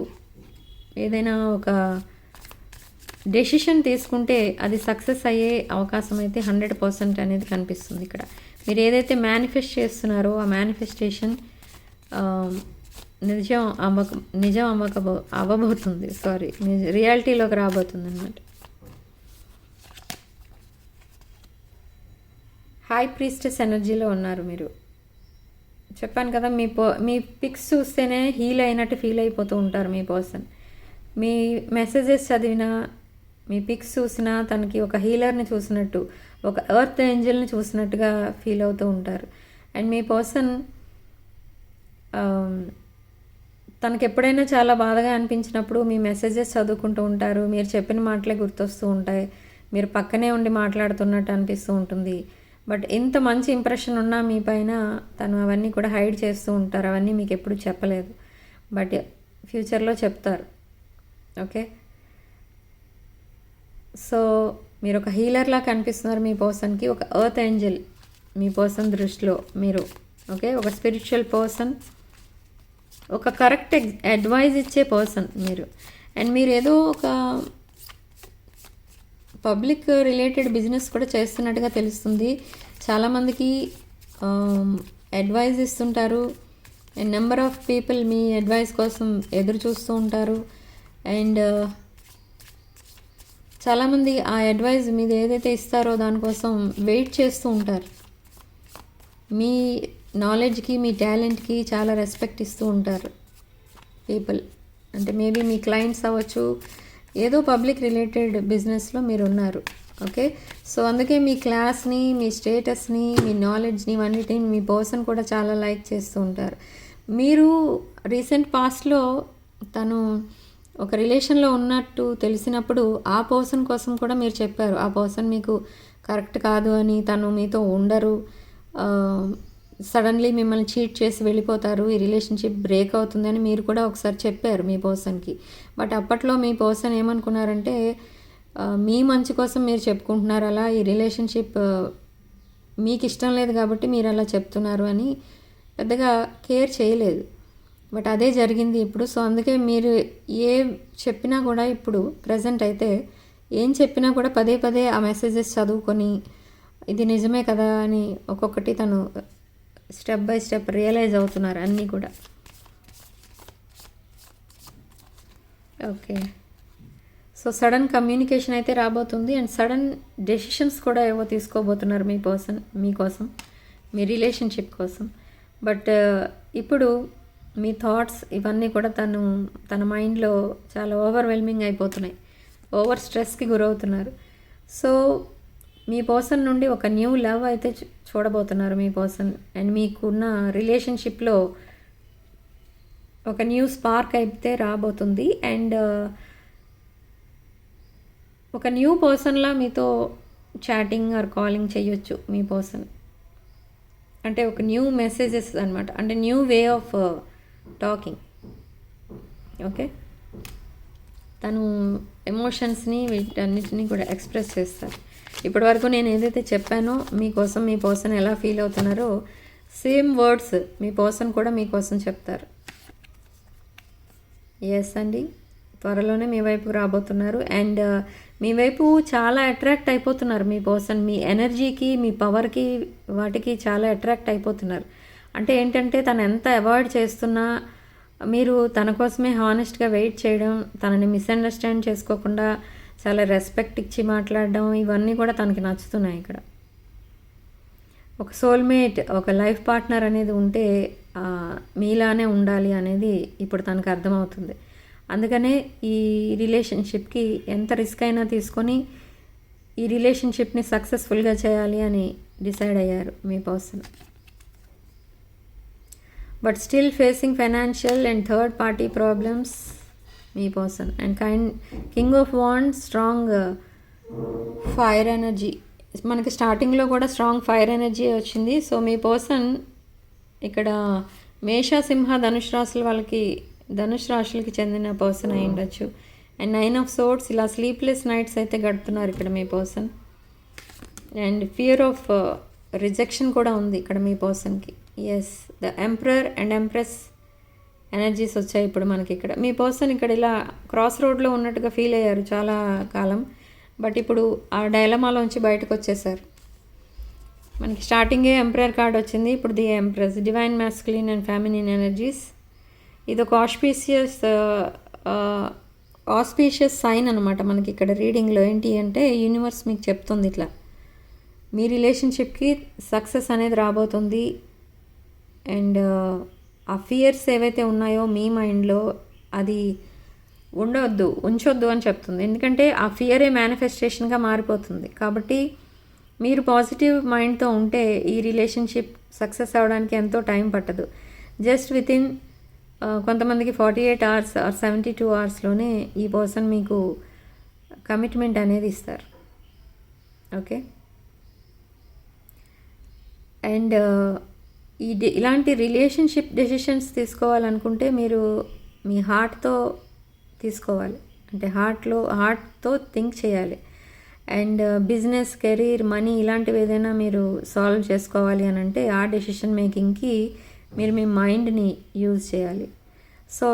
ఏదైనా ఒక డెసిషన్ తీసుకుంటే అది సక్సెస్ అయ్యే అవకాశం అయితే 100% అనేది కనిపిస్తుంది ఇక్కడ. మీరు ఏదైతే మేనిఫెస్ట్ చేస్తున్నారో ఆ మేనిఫెస్టేషన్ నిజం అవ్వబోతుంది. రియాలిటీలోకి రాబోతుంది అన్నమాట. హై ప్రీస్టెస్ ఎనర్జీలో ఉన్నారు మీరు. చెప్పాను కదా, మీ పిక్స్ చూస్తేనే హీల్ అయినట్టు ఫీల్ అయిపోతూ ఉంటారు మీ పర్సన్. మీ మెసేజెస్ చదివినా, మీ పిక్స్ చూసినా తనకి ఒక హీలర్ని చూసినట్టు, ఒక ఎర్త్ ఏంజల్ని చూసినట్టుగా ఫీల్ అవుతూ ఉంటారు. అండ్ మీ పర్సన్ తనకి ఎప్పుడైనా చాలా బాధగా అనిపించినప్పుడు మీ మెసేజెస్ చదువుకుంటూ ఉంటారు. మీరు చెప్పిన మాటలే గుర్తొస్తూ ఉంటాయి. మీరు పక్కనే ఉండి మాట్లాడుతున్నట్టు అనిపిస్తూ ఉంటుంది. బట్ ఇంత మంచి ఇంప్రెషన్ ఉన్నా మీ పైన తను అవన్నీ కూడా హైడ్ చేస్తూ ఉంటారు. అవన్నీ మీకు ఎప్పుడు చెప్పలేదు, బట్ ఫ్యూచర్లో చెప్తారు. ఓకే, సో మీరు ఒక హీలర్లా కనిపిస్తున్నారు మీ పర్సన్కి, ఒక ఎర్త్ ఏంజల్ మీ పర్సన్ దృష్టిలో మీరు. ఓకే, ఒక స్పిరిచువల్ పర్సన్, ఒక కరెక్ట్ అడ్వైజ్ ఇచ్చే పర్సన్ మీరు. అండ్ మీరు ఏదో ఒక పబ్లిక్ రిలేటెడ్ బిజినెస్ కూడా చేస్తున్నట్టుగా తెలుస్తుంది. చాలామందికి అడ్వైజ్ ఇస్తుంటారు. And number of people me advice కోసం ఎదురు చూస్తూ ఉంటారు. అండ్ చాలామంది ఆ అడ్వైజ్ మీద ఏదైతే ఇస్తారో దానికోసం వెయిట్ చేస్తూ ఉంటారు. మీ నాలెడ్జ్కి, మీ టాలెంట్కి చాలా రెస్పెక్ట్ ఇస్తూ ఉంటారు పీపుల్. అంటే మేబీ మీ క్లయింట్స్ అవ్వచ్చు, ఏదో పబ్లిక్ రిలేటెడ్ బిజినెస్లో మీరు ఉన్నారు. ఓకే, సో అందుకే మీ క్లాస్ని, మీ స్టేటస్ని, మీ నాలెడ్జ్ని, ఇవన్నిటిని మీ పర్సన్ కూడా చాలా లైక్ చేస్తూ ఉంటారు. మీరు రీసెంట్ పాస్ట్లో తను ఒక రిలేషన్లో ఉన్నట్టు తెలిసినప్పుడు ఆ పర్సన్ కోసం కూడా మీరు చెప్పారు. ఆ పర్సన్ మీకు కరెక్ట్ కాదు అని, తను మీతో ఉండరు, సడన్లీ మిమ్మల్ని చీట్ చేసి వెళ్ళిపోతారు, ఈ రిలేషన్షిప్ బ్రేక్ అవుతుందని మీరు కూడా ఒకసారి చెప్పారు మీ పర్సన్కి. బట్ అప్పట్లో మీ పర్సన్ ఏమనుకున్నారంటే మీ మంచి కోసం మీరు చెప్పుకుంటున్నారు అలా, ఈ రిలేషన్షిప్ మీకు ఇష్టం లేదు కాబట్టి మీరు అలా చెప్తున్నారు అని పెద్దగా కేర్ చేయలేదు. బట్ అదే జరిగింది ఇప్పుడు. సో అందుకే మీరు ఏ చెప్పినా కూడా ఇప్పుడు ప్రజెంట్ అయితే ఏం చెప్పినా కూడా పదే పదే ఆ మెసేజెస్ చదువుకొని ఇది నిజమే కదా అని ఒక్కొక్కటి తను స్టెప్ బై స్టెప్ రియలైజ్ అవుతున్నారు అన్నీ కూడా. ఓకే, సో సడన్ కమ్యూనికేషన్ అయితే రాబోతుంది. అండ్ సడన్ డెసిషన్స్ కూడా ఏవో తీసుకోబోతున్నారు మీ పర్సన్ మీకోసం, మీ రిలేషన్షిప్ కోసం. బట్ ఇప్పుడు మీ థాట్స్ ఇవన్నీ కూడా తన మైండ్లో చాలా ఓవర్వెల్మింగ్ అయిపోతున్నాయి, ఓవర్ స్ట్రెస్కి గురవుతున్నారు. సో మీ పర్సన్ నుండి ఒక న్యూ లవ్ అయితే చూడబోతున్నారు మీ పర్సన్. అండ్ మీకున్న రిలేషన్షిప్లో ఒక న్యూ స్పార్క్ అయితే రాబోతుంది. అండ్ ఒక న్యూ పర్సన్లా మీతో చాటింగ్ ఆర్ కాలింగ్ చేయొచ్చు మీ పర్సన్. అంటే ఒక న్యూ మెసేజెస్ అనమాట, అంటే new way of talking. Okay, తను ఎమోషన్స్ని వీటన్నిటిని కూడా ఎక్స్ప్రెస్ చేస్తారు. ఇప్పటి వరకు నేను ఏదైతే చెప్పానో మీకోసం మీ పర్సన్ ఎలా ఫీల్ అవుతున్నారో సేమ్ వర్డ్స్ మీ పర్సన్ కూడా మీకోసం చెప్తారు. ఎస్ అండి, త్వరలోనే మీ వైపు రాబోతున్నారు. అండ్ మీ వైపు చాలా అట్రాక్ట్ అయిపోతున్నారు మీ పర్సన్. మీ ఎనర్జీకి, మీ పవర్కి, వాటికి చాలా అట్రాక్ట్ అయిపోతున్నారు. అంటే ఏంటంటే తను ఎంత అవాయిడ్ చేస్తున్నా మీరు తన కోసమే హానెస్ట్గా వెయిట్ చేయడం, తనని మిస్అండర్స్టాండ్ చేసుకోకుండా చాలా రెస్పెక్ట్ ఇచ్చి మాట్లాడడం, ఇవన్నీ కూడా తనకి నచ్చుతున్నాయి. ఇక్కడ ఒక సోల్మేట్, ఒక లైఫ్ పార్ట్నర్ అనేది ఉంటే మీలానే ఉండాలి అనేది ఇప్పుడు తనకు అర్థమవుతుంది. అందుకనే ఈ రిలేషన్షిప్కి ఎంత రిస్క్ అయినా తీసుకొని ఈ రిలేషన్షిప్ని సక్సెస్ఫుల్గా చేయాలి అని డిసైడ్ అయ్యారు మీ person. But still facing financial and third party problems మీ person. And king of wands, strong fire energy. మనకి స్టార్టింగ్లో కూడా స్ట్రాంగ్ ఫైర్ ఎనర్జీ వచ్చింది. సో మీ పర్సన్ ఇక్కడ మేష, సింహ, ధనుష్ రాశులకి చెందిన పర్సన్ అయి ఉండొచ్చు. అండ్ 9 ఆఫ్ సోర్డ్స్, ఇలా స్లీప్లెస్ నైట్స్ అయితే గడుపుతున్నారు ఇక్కడ మీ person. And fear of rejection కూడా ఉంది ఇక్కడ మీ పర్సన్కి. Yes, the emperor and empress energies వచ్చాయి ఇప్పుడు మనకి ఇక్కడ. మీ పర్సన్ ఇక్కడ ఇలా క్రాస్ రోడ్లో ఉన్నట్టుగా ఫీల్ అయ్యారు చాలా కాలం. బట్ ఇప్పుడు ఆ డైలమాలోంచి బయటకు వచ్చేసారు. మనకి స్టార్టింగే ఎంపరర్ కార్డ్ వచ్చింది, ఇప్పుడు the empress, divine masculine and feminine energies. ఇది ఒక ఆస్పీషియస్ సైన్ అనమాట మనకి ఇక్కడ రీడింగ్లో. ఏంటి అంటే యూనివర్స్ మీకు చెప్తుంది ఇట్లా మీ రిలేషన్షిప్కి సక్సెస్ అనేది రాబోతుంది. అండ్ ఆ ఫియర్స్ ఏవైతే ఉన్నాయో మీ మైండ్లో అది ఉంచొద్దు అని చెప్తుంది. ఎందుకంటే ఆ ఫియరే మేనిఫెస్టేషన్గా మారిపోతుంది. కాబట్టి మీరు పాజిటివ్ మైండ్తో ఉంటే ఈ రిలేషన్షిప్ సక్సెస్ అవ్వడానికి ఎంతో టైం పట్టదు. జస్ట్ వితిన్ కొంతమందికి 48 hours ఆర్ 72 hoursలోనే ఈ పర్సన్ మీకు కమిట్మెంట్ అనేది ఇస్తారు. ఓకే. అండ్ ఇలాంటి రిలేషన్షిప్ డెసిషన్స్ తీసుకోవాలనుకుంటే మీరు మీ హార్ట్తో తీసుకోవాలి. అంటే హార్ట్తో థింక్ చేయాలి. అండ్ బిజినెస్, కెరీర్, మనీ ఇలాంటివి ఏదైనా మీరు సాల్వ్ చేసుకోవాలి అని అంటే ఆ డెసిషన్ మేకింగ్కి మీరు మీ మైండ్ని యూజ్ చేయాలి. సో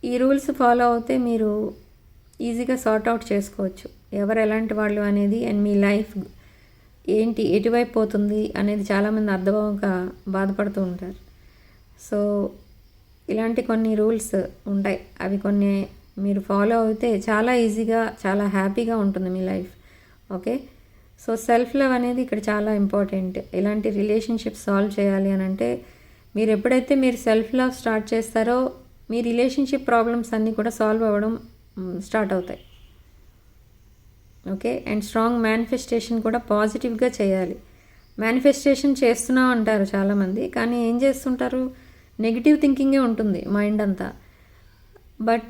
ఈ రూల్స్ ఫాలో అవుతే మీరు ఈజీగా సార్ట్ అవుట్ చేసుకోవచ్చు ఎవరు ఎలాంటి వాళ్ళు అనేది. అండ్ మీ లైఫ్ ఏంటి, ఎటువైపు పోతుంది అనేది చాలామంది అర్థమవక బాధపడుతూ ఉంటారు. సో ఇలాంటి కొన్ని రూల్స్ ఉంటాయి, అవి కొన్ని మీరు ఫాలో అయితే చాలా ఈజీగా, చాలా హ్యాపీగా ఉంటుంది మీ life. Okay. So self love అనేది ఇక్కడ చాలా ఇంపార్టెంట్. ఇలాంటి రిలేషన్షిప్ సాల్వ్ చేయాలి అని అంటే మీరు ఎప్పుడైతే మీరు సెల్ఫ్ లవ్ స్టార్ట్ చేస్తారో మీ రిలేషన్షిప్ ప్రాబ్లమ్స్ అన్నీ కూడా సాల్వ్ అవ్వడం స్టార్ట్ అవుతాయి. ఓకే. అండ్ స్ట్రాంగ్ మేనిఫెస్టేషన్ కూడా పాజిటివ్గా చేయాలి. మేనిఫెస్టేషన్ చేస్తున్నా ఉంటారు చాలామంది, కానీ ఏం చేస్తుంటారు, నెగిటివ్ థింకింగే ఉంటుంది మైండ్ అంతా. బట్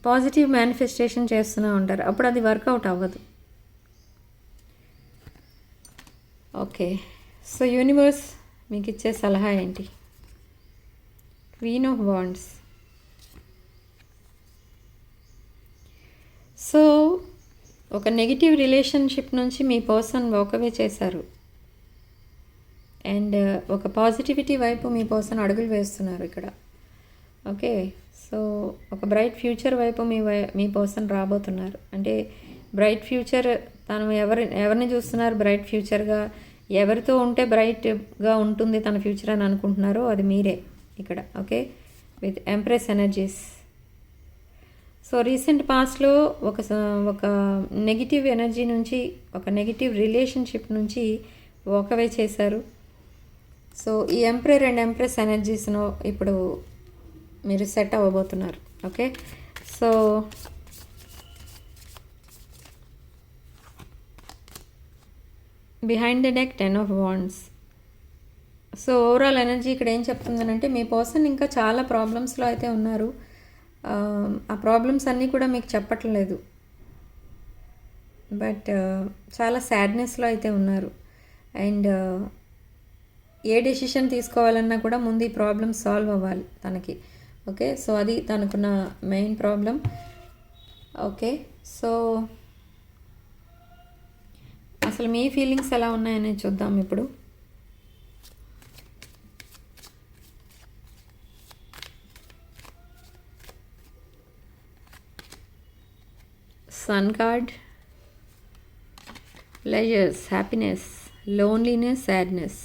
పాజిటివ్ మేనిఫెస్టేషన్ చేస్తూనే ఉంటారు, అప్పుడు అది వర్కౌట్ అవ్వదు. ఓకే. సో యూనివర్స్ మీకు ఇచ్చే సలహా ఏంటి? Queen of wands. సో ఒక నెగిటివ్ రిలేషన్షిప్ నుంచి మీ పర్సన్ వాకవే చేశారు. అండ్ ఒక పాజిటివిటీ వైపు మీ పర్సన్ అడుగులు వేస్తున్నారు ఇక్కడ. ఓకే. సో ఒక బ్రైట్ ఫ్యూచర్ వైపు మీ పర్సన్ రాబోతున్నారు. అంటే బ్రైట్ ఫ్యూచర్, తను ఎవరిని చూస్తున్నారు బ్రైట్ ఫ్యూచర్గా, ఎవరితో ఉంటే బ్రైట్గా ఉంటుంది తన ఫ్యూచర్ అని అనుకుంటున్నారో అది మీరే ఇక్కడ. Okay. With empress energies. So recent పాస్ట్లో ఒక నెగిటివ్ ఎనర్జీ నుంచి, ఒక నెగిటివ్ రిలేషన్షిప్ నుంచి వాకవే చేశారు. సో ఈ ఎంపరర్ అండ్ ఎంప్రెస్ ఎనర్జీస్ను ఇప్పుడు మీరు సెట్ అవ్వబోతున్నారు. Okay. So behind the deck 10 of wands. So overall energy ఇక్కడ ఏం చెప్తుందనంటే మీ పర్సన్ ఇంకా చాలా ప్రాబ్లమ్స్లో అయితే ఉన్నారు. ఆ ప్రాబ్లమ్స్ అన్నీ కూడా మీకు చెప్పట్లేదు, బట్ చాలా సాడ్నెస్లో అయితే ఉన్నారు. అండ్ ఏ డెసిషన్ తీసుకోవాలన్నా కూడా ముందు ఈ ప్రాబ్లమ్స్ సాల్వ్ అవ్వాలి తనకి. ఓకే. సో అది తనకున్న మెయిన్ ప్రాబ్లం. ఓకే. సో అసలు మీ ఫీలింగ్స్ ఎలా ఉన్నాయనేది చూద్దాం ఇప్పుడు. Sun card, pleasures, happiness, loneliness, sadness,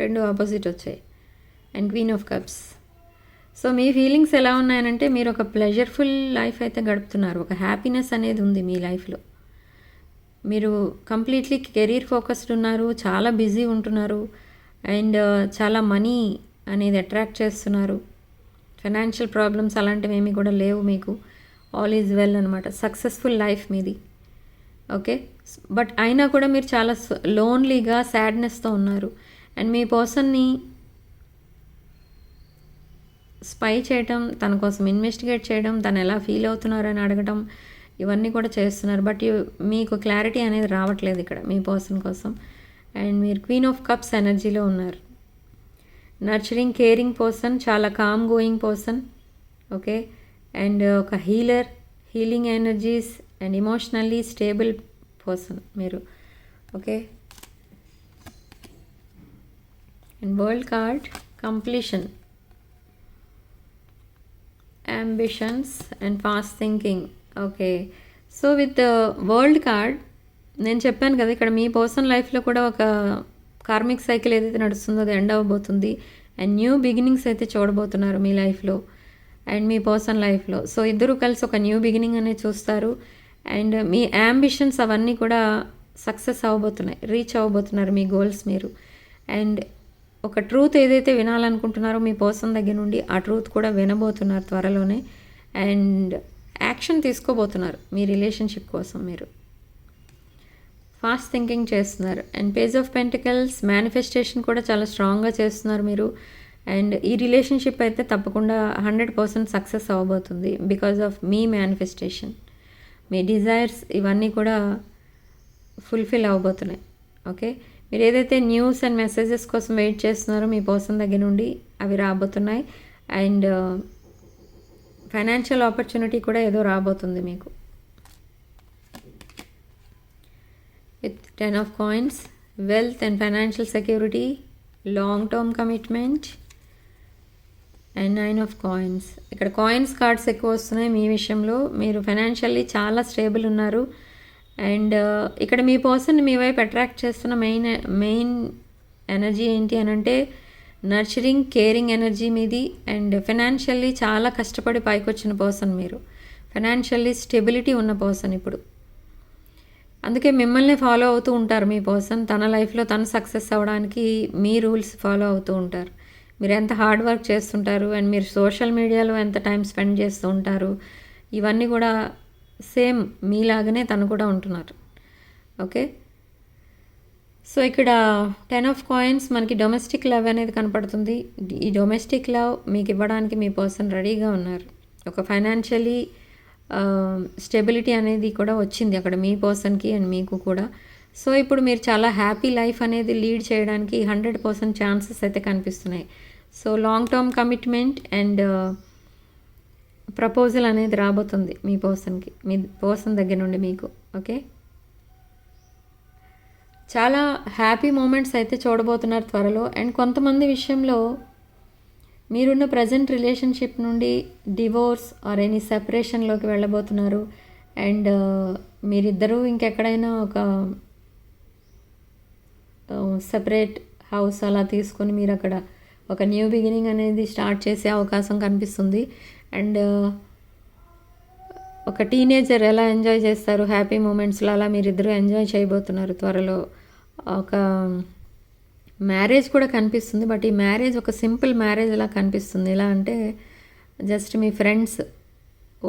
రెండు ఆపోజిట్ వచ్చాయి. And queen of cups. So మీ ఫీలింగ్స్ ఎలా ఉన్నాయనంటే మీరు ఒక ప్లెజర్ఫుల్ లైఫ్ అయితే గడుపుతున్నారు. ఒక హ్యాపీనెస్ అనేది ఉంది మీ లైఫ్లో. మీరు కంప్లీట్లీ కెరీర్ ఫోకస్డ్ ఉన్నారు, చాలా బిజీ ఉంటున్నారు, అండ్ చాలా మనీ అనేది అట్రాక్ట్ చేస్తున్నారు. ఫైనాన్షియల్ ప్రాబ్లమ్స్ అలాంటివి ఏమీ కూడా లేవు మీకు. ఆల్ ఈజ్ వెల్ అనమాట. సక్సెస్ఫుల్ లైఫ్ మీది. ఓకే. బట్ అయినా కూడా మీరు చాలా లోన్లీగా, సాడ్నెస్తో ఉన్నారు. అండ్ మీ పర్సన్ని స్పై చేయటం, తన కోసం ఇన్వెస్టిగేట్ చేయడం, తను ఎలా ఫీల్ అవుతున్నారని అడగటం, ఇవన్నీ కూడా చేస్తున్నారు. బట్ మీకు క్లారిటీ అనేది రావట్లేదు ఇక్కడ మీ పర్సన్ కోసం. అండ్ మీరు క్వీన్ ఆఫ్ కప్స్ ఎనర్జీలో ఉన్నారు. నర్చరింగ్, కేరింగ్ పర్సన్, చాలా calm going person. Okay. And ఒక healing energies and emotionally stable person మీరు. Okay. And world card, completion, ambitions and fast thinking. Okay. So with world card నేను చెప్పాను కదా, ఇక్కడ మీ పర్సన్ లైఫ్లో కూడా ఒక కార్మిక్ సైకిల్ ఏదైతే నడుస్తుందో అది ఎండ్ అవ్వబోతుంది. అండ్ న్యూ బిగినింగ్స్ అయితే చూడబోతున్నారు మీ లైఫ్లో అండ్ మీ పర్సన్ లైఫ్లో. సో ఇద్దరు కలిసి ఒక న్యూ బిగినింగ్ అనేది చూస్తారు. అండ్ మీ అంబిషన్స్ అవన్నీ కూడా సక్సెస్ అవ్వబోతున్నాయి, రీచ్ అవ్వబోతున్నారు మీ గోల్స్ మీరు. అండ్ ఒక ట్రూత్ ఏదైతే వినాలనుకుంటున్నారో మీ పర్సన్ దగ్గర నుండి ఆ ట్రూత్ కూడా వినబోతున్నారు త్వరలోనే. అండ్ యాక్షన్ తీసుకోబోతున్నారు మీ రిలేషన్షిప్ కోసం మీరు. ఫాస్ట్ థింకింగ్ చేస్తున్నారు. And page of pentacles, manifestation కూడా చాలా స్ట్రాంగ్గా చేస్తున్నారు మీరు. అండ్ ఈ రిలేషన్షిప్ అయితే తప్పకుండా 100% సక్సెస్ అవ్వబోతుంది బికాజ్ ఆఫ్ మీ మేనిఫెస్టేషన్. మీ డిజైర్స్ ఇవన్నీ కూడా ఫుల్ఫిల్ అవ్వబోతున్నాయి. ఓకే. మీరు ఏదైతే న్యూస్ అండ్ మెసేజెస్ కోసం వెయిట్ చేస్తున్నారో మీ పర్సన్ దగ్గర నుండి అవి రాబోతున్నాయి. అండ్ ఫైనాన్షియల్ ఆపర్చునిటీ కూడా ఏదో రాబోతుంది మీకు. With 10 of coins, wealth and financial security, long term commitment and 9 of coins. ఇక్కడ కాయిన్స్ కార్డ్స్ ఎక్కువ వస్తున్నాయి మీ విషయంలో. మీరు ఫైనాన్షియల్లీ చాలా స్టేబుల్ ఉన్నారు. అండ్ ఇక్కడ మీ పర్సన్ మీ వైపు అట్రాక్ట్ చేస్తున్న మెయిన్ ఎనర్జీ ఏంటి అని అంటే నర్చరింగ్, కేరింగ్ ఎనర్జీ మీది. అండ్ ఫైనాన్షియల్లీ చాలా కష్టపడి పైకి వచ్చిన పర్సన్ మీరు. ఫైనాన్షియల్లీ స్టెబిలిటీ ఉన్న పర్సన్ ఇప్పుడు. అందుకే మిమ్మల్ని ఫాలో అవుతూ ఉంటారు మీ పర్సన్. తన లైఫ్లో తను సక్సెస్ అవ్వడానికి మీ రూల్స్ ఫాలో అవుతూ ఉంటారు. మీరు ఎంత హార్డ్ వర్క్ చేస్తుంటారు అండ్ మీరు సోషల్ మీడియాలో ఎంత టైం స్పెండ్ చేస్తూ ఉంటారు, ఇవన్నీ కూడా సేమ్ మీలాగానే తను కూడా ఉంటున్నారు. ఓకే. సో ఇక్కడ 10 ఆఫ్ కాయిన్స్ మనకి డొమెస్టిక్ లవ్ అనేది కనపడుతుంది. ఈ డొమెస్టిక్ లవ్ మీకు ఇవ్వడానికి మీ పర్సన్ రెడీగా ఉన్నారు. ఒక ఫైనాన్షియలీ స్టెబిలిటీ అనేది కూడా వచ్చింది అక్కడ మీ పర్సన్కి అండ్ మీకు కూడా. సో ఇప్పుడు మీరు చాలా హ్యాపీ లైఫ్ అనేది లీడ్ చేయడానికి 100% ఛాన్సెస్ అయితే కనిపిస్తున్నాయి. So long term commitment and proposal అనేది రాబోతుంది మీ పర్సన్కి, మీ పర్సన్ దగ్గర నుండి మీకు. ఓకే. చాలా హ్యాపీ మూమెంట్స్ అయితే చూడబోతున్నారు త్వరలో. అండ్ కొంతమంది విషయంలో మీరున్న ప్రజెంట్ రిలేషన్షిప్ నుండి డివోర్స్ ఆర్ ఎనీ సెపరేషన్లోకి వెళ్ళబోతున్నారు. అండ్ మీరిద్దరూ ఇంకెక్కడైనా ఒక సెపరేట్ హౌస్ అలా తీసుకొని మీరు అక్కడ ఒక న్యూ బిగినింగ్ అనేది స్టార్ట్ చేసే అవకాశం కనిపిస్తుంది. అండ్ ఒక టీనేజర్ ఎలా ఎంజాయ్ చేస్తారు హ్యాపీ మూమెంట్స్లో, అలా మీరిద్దరూ ఎంజాయ్ చేయబోతున్నారు త్వరలో. ఒక మ్యారేజ్ కూడా కనిపిస్తుంది. బట్ ఈ మ్యారేజ్ ఒక సింపుల్ మ్యారేజ్ అలా కనిపిస్తుంది. ఎలా అంటే జస్ట్ మీ ఫ్రెండ్స్,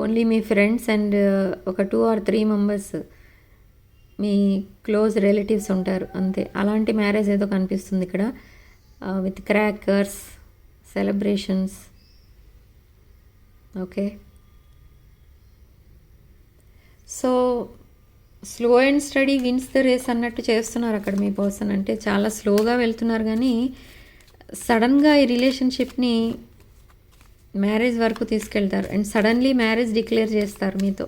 ఓన్లీ మీ ఫ్రెండ్స్ అండ్ ఒక 2 or 3 మెంబర్స్ మీ క్లోజ్ రిలేటివ్స్ ఉంటారు అంతే. అలాంటి మ్యారేజ్ ఏదో కనిపిస్తుంది ఇక్కడ. With crackers, celebrations. Okay. So slow and steady wins the race అన్నట్టు చేస్తున్నారు అక్కడ మీ పర్సన్. అంటే చాలా స్లోగా వెళ్తున్నారు కానీ సడన్గా ఈ రిలేషన్షిప్ని మ్యారేజ్ వరకు తీసుకెళ్తారు అండ్ సడన్లీ మ్యారేజ్ డిక్లేర్ చేస్తారు మీతో.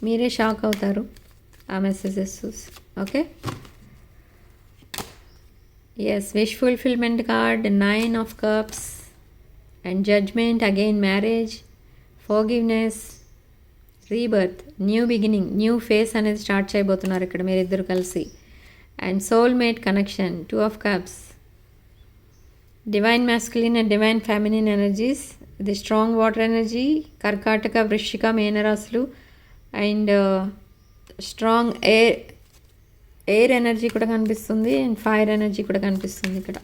మీరే షాక్ అవుతారు ఆ మెసేజెస్ చూసి. Okay, yes, wish fulfillment card, 9 of Cups and judgment, again marriage, forgiveness, rebirth, new beginning, new phase అనేది స్టార్ట్ చేయబోతున్నారు ఇక్కడ మీరిద్దరు కలిసి. And soulmate connection, 2 of Cups, divine masculine and divine feminine energies, ఇది strong water energy, కర్కాటక, వృశ్చిక, మేనరాశులు and strong air energy కూడా కనిపిస్తుంది అండ్ ఫైర్ ఎనర్జీ కూడా కనిపిస్తుంది ఇక్కడ.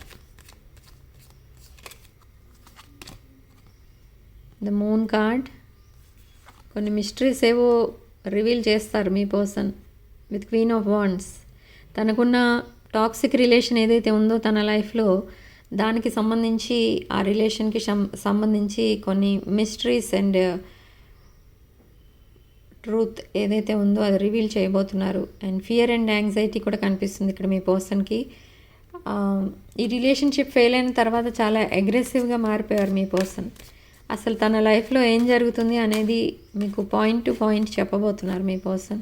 ద మూన్ కార్డ్, కొన్ని మిస్టరీస్ ఏవో రివీల్ చేస్తారు మీ person with queen of wands. తనకున్న టాక్సిక్ రిలేషన్ ఏదైతే ఉందో తన లైఫ్లో, దానికి సంబంధించి ఆ రిలేషన్కి సంబంధించి కొన్ని మిస్టరీస్ అండ్ ట్రూత్ ఏదైతే ఉందో అది రివీల్ చేయబోతున్నారు. అండ్ ఫియర్ అండ్ యాంగ్జైటీ కూడా కనిపిస్తుంది ఇక్కడ మీ పర్సన్కి. ఈ రిలేషన్షిప్ ఫెయిల్ అయిన తర్వాత చాలా అగ్రెసివ్గా మారిపోయారు మీ పర్సన్. అసలు తన లైఫ్లో ఏం జరుగుతుంది అనేది మీకు పాయింట్ టు పాయింట్ చెప్పబోతున్నారు మీ పర్సన్.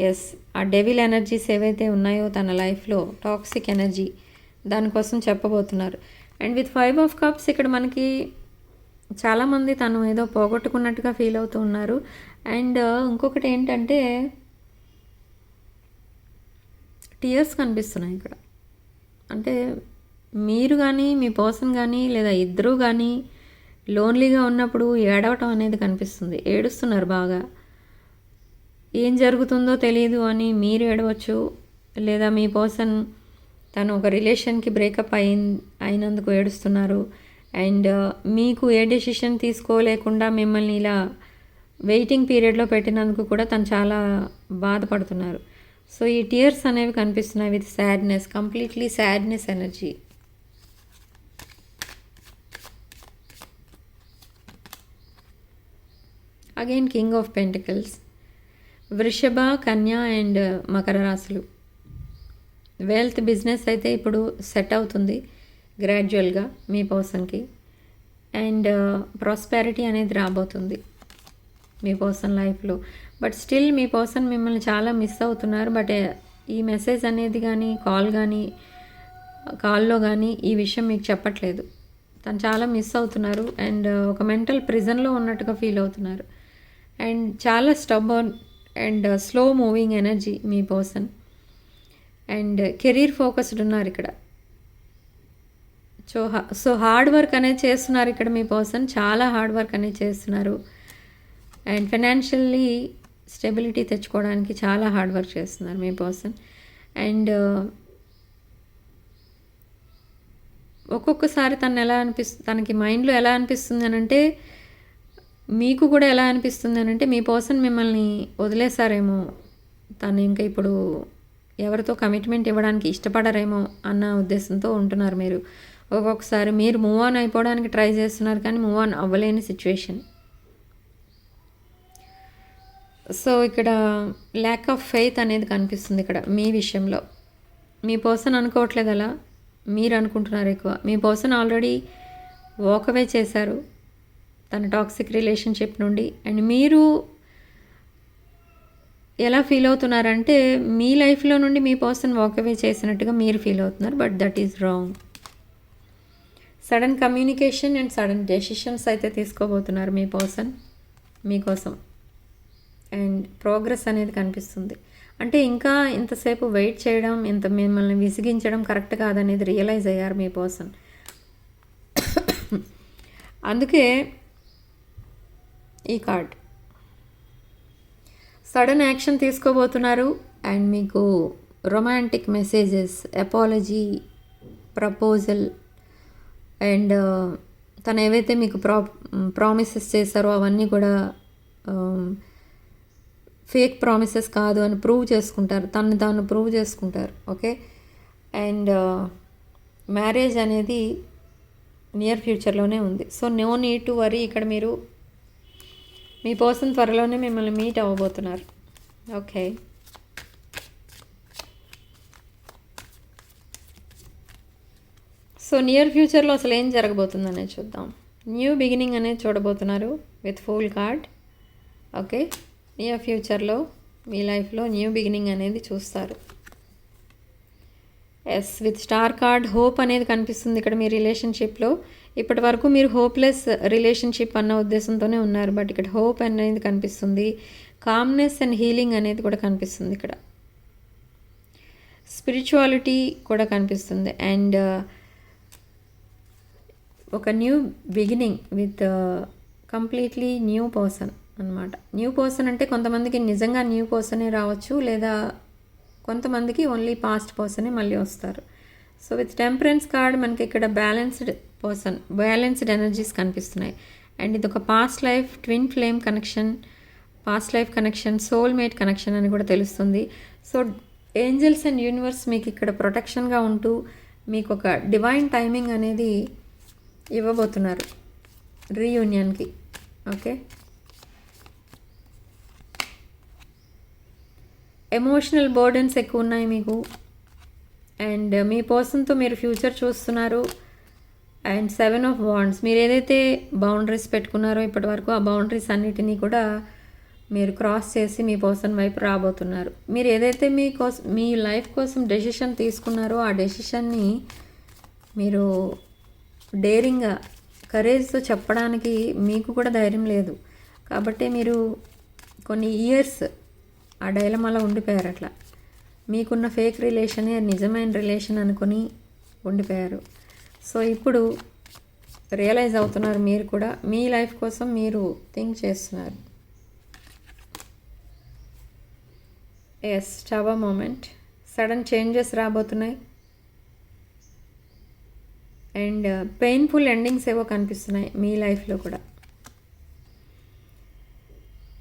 ఎస్, ఆ డెవిల్ ఎనర్జీస్ ఏవైతే ఉన్నాయో తన లైఫ్లో, టాక్సిక్ ఎనర్జీ, దానికోసం చెప్పబోతున్నారు. అండ్ విత్ 5 of Cups ఇక్కడ మనకి చాలామంది తను ఏదో పోగొట్టుకున్నట్టుగా ఫీల్ అవుతూ ఉన్నారు. అండ్ ఇంకొకటి ఏంటంటే టీయర్స్ కనిపిస్తున్నాయి ఇక్కడ. అంటే మీరు కానీ మీ పర్సన్ కానీ లేదా ఇద్దరూ కానీ లోన్లీగా ఉన్నప్పుడు ఏడవటం అనేది కనిపిస్తుంది. ఏడుస్తున్నారు బాగా. ఏం జరుగుతుందో తెలియదు అని మీరు ఏడవచ్చు, లేదా మీ పర్సన్ తను ఒక రిలేషన్కి బ్రేకప్ అయినందుకు ఏడుస్తున్నారు. అండ్ మీకు ఏ డెసిషన్ తీసుకోలేకుండా మిమ్మల్ని ఇలా వెయిటింగ్ పీరియడ్లో పెట్టినందుకు కూడా తను చాలా బాధపడుతున్నారు. సో ఈ టీయర్స్ అనేవి కనిపిస్తున్నాయి with sadness, completely sadness energy. Again king of pentacles, వృషభ, కన్యా అండ్ మకర రాశులు. వెల్త్, బిజినెస్ అయితే ఇప్పుడు సెట్ అవుతుంది గ్రాడ్యువల్గా మీ పర్సన్కి. అండ్ ప్రాస్పెరిటీ అనేది రాబోతుంది మీ పర్సన్ లైఫ్లో. బట్ స్టిల్ మీ పర్సన్ మిమ్మల్ని చాలా మిస్ అవుతున్నారు. బట్ ఈ మెసేజ్ అనేది కానీ కాల్లో కానీ ఈ విషయం మీకు చెప్పట్లేదు. తను చాలా మిస్ అవుతున్నారు అండ్ ఒక మెంటల్ ప్రిజన్లో ఉన్నట్టుగా ఫీల్ అవుతున్నారు. అండ్ చాలా stubborn and slow moving energy me person. And career focused ఉన్నారు ఇక్కడ. సో హార్డ్ వర్క్ అనేది చేస్తున్నారు ఇక్కడ మీ పర్సన్, చాలా హార్డ్ వర్క్ అనేది చేస్తున్నారు. అండ్ ఫైనాన్షియల్లీ స్టెబిలిటీ తెచ్చుకోవడానికి చాలా హార్డ్ వర్క్ చేస్తున్నారు మీ పర్సన్. అండ్ ఒక్కొక్కసారి తనకి మైండ్లో ఎలా అనిపిస్తుంది అని అంటే, మీకు కూడా ఎలా అనిపిస్తుంది అని అంటే, మీ పర్సన్ మిమ్మల్ని వదిలేసారేమో, తను ఇంకా ఇప్పుడు ఎవరితో కమిట్మెంట్ ఇవ్వడానికి ఇష్టపడరేమో అన్న ఉద్దేశంతో ఉంటున్నారు మీరు. ఒక్కొక్కసారి మీరు మూవ్ ఆన్ అయిపోవడానికి ట్రై చేస్తున్నారు కానీ మూవ్ ఆన్ అవ్వలేని సిచ్యువేషన్. సో ఇక్కడ ల్యాక్ ఆఫ్ ఫెయిత్ అనేది కనిపిస్తుంది ఇక్కడ మీ విషయంలో. మీ పర్సన్ అనుకోవట్లేదు అలా, మీరు అనుకుంటున్నారు ఎక్కువ. మీ పర్సన్ ఆల్రెడీ వాక్ అవే చేశారు తన టాక్సిక్ రిలేషన్షిప్ నుండి. అండ్ మీరు ఎలా ఫీల్ అవుతున్నారంటే, మీ లైఫ్లో నుండి మీ పర్సన్ వాక్ అవే చేసినట్టుగా మీరు ఫీల్ అవుతున్నారు. But that is wrong. Sudden communication and sudden decisions అయితే తీసుకోబోతున్నారు మీ పర్సన్ మీకోసం. అండ్ ప్రోగ్రెస్ అనేది కనిపిస్తుంది. అంటే ఇంకా ఇంతసేపు వెయిట్ చేయడం, ఇంత మిమ్మల్ని విసిగించడం కరెక్ట్ కాదనేది రియలైజ్ అయ్యారు మీ పర్సన్. అందుకే ఈ కార్డ్ సడన్ యాక్షన్ తీసుకోబోతున్నారు. అండ్ మీకు romantic messages, apology, proposal and తను ఏవైతే మీకు ప్రామిసెస్ చేశారో అవన్నీ కూడా ఫేక్ ప్రామిసెస్ కాదు అని ప్రూవ్ చేసుకుంటారు, తాను ప్రూవ్ చేసుకుంటారు. ఓకే, అండ్ మ్యారేజ్ అనేది నియర్ ఫ్యూచర్లోనే ఉంది. So no need to worry. ఇక్కడ మీరు మీ పర్సన్ త్వరలోనే మిమ్మల్ని మీట్ అవ్వబోతున్నారు. ఓకే, సో నియర్ ఫ్యూచర్లో అసలు ఏం జరగబోతుందనే చూద్దాం. న్యూ బిగినింగ్ అనేది చూడబోతున్నారు with fool card. Okay, near ఫ్యూచర్లో మీ లైఫ్లో న్యూ బిగినింగ్ అనేది చూస్తారు. Yes, with star card hope అనేది కనిపిస్తుంది ఇక్కడ మీ రిలేషన్షిప్లో. ఇప్పటి వరకు మీరు హోప్లెస్ రిలేషన్షిప్ అన్న ఉద్దేశంతోనే ఉన్నారు, బట్ ఇక్కడ హోప్ అనేది కనిపిస్తుంది. కామ్నెస్ అండ్ హీలింగ్ అనేది కూడా కనిపిస్తుంది ఇక్కడ. స్పిరిచువాలిటీ కూడా కనిపిస్తుంది అండ్ ఒక new beginning with completely new person అనమాట. న్యూ పర్సన్ అంటే కొంతమందికి నిజంగా న్యూ పర్సనే రావచ్చు, లేదా కొంతమందికి ఓన్లీ పాస్ట్ పర్సనే మళ్ళీ వస్తారు. సో విత్ టెంపరెన్స్ కార్డ్ మనకి ఇక్కడ బ్యాలెన్స్డ్ పర్సన్, బ్యాలెన్స్డ్ ఎనర్జీస్ కనిపిస్తున్నాయి. అండ్ ఇది ఒక past life twin flame connection, past life connection, soulmate connection అని కూడా తెలుస్తుంది. సో ఏంజల్స్ అండ్ యూనివర్స్ మీకు ఇక్కడ ప్రొటెక్షన్గా ఉంటూ మీకు ఒక డివైన్ టైమింగ్ అనేది ఇవ్వబోతున్నారు రీయూనియన్కి. ఓకే, ఎమోషనల్ బర్డెన్స్ ఎక్కువ ఉన్నాయి మీకు అండ్ మీ పర్సన్తో మీరు ఫ్యూచర్ చూస్తున్నారు. అండ్ 7 ఆఫ్ వాండ్స్, మీరు ఏదైతే బౌండరీస్ పెట్టుకున్నారో ఇప్పటి వరకు ఆ బౌండరీస్ అన్నిటినీ కూడా మీరు క్రాస్ చేసి మీ పర్సన్ వైపు రాబోతున్నారు. మీరు ఏదైతే మీ లైఫ్ కోసం డెసిషన్ తీసుకున్నారో ఆ డెసిషన్ని మీరు డేరింగ్గా కరేజ్తో చెప్పడానికి మీకు కూడా ధైర్యం లేదు, కాబట్టి మీరు కొన్ని ఇయర్స్ ఆ డైలమాలో ఉండిపోయారు. అట్లా మీకున్న ఫేక్ రిలేషనే నిజమైన రిలేషన్ అనుకుని ఉండిపోయారు. సో ఇప్పుడు రియలైజ్ అవుతున్నారు, మీరు కూడా మీ లైఫ్ కోసం మీరు థింక్ చేస్తున్నారు. Yes, tower moment, sudden changes రాబోతున్నాయి అండ్ పెయిన్ఫుల్ ఎండింగ్స్ ఏవో కనిపిస్తున్నాయి మీ లైఫ్లో కూడా.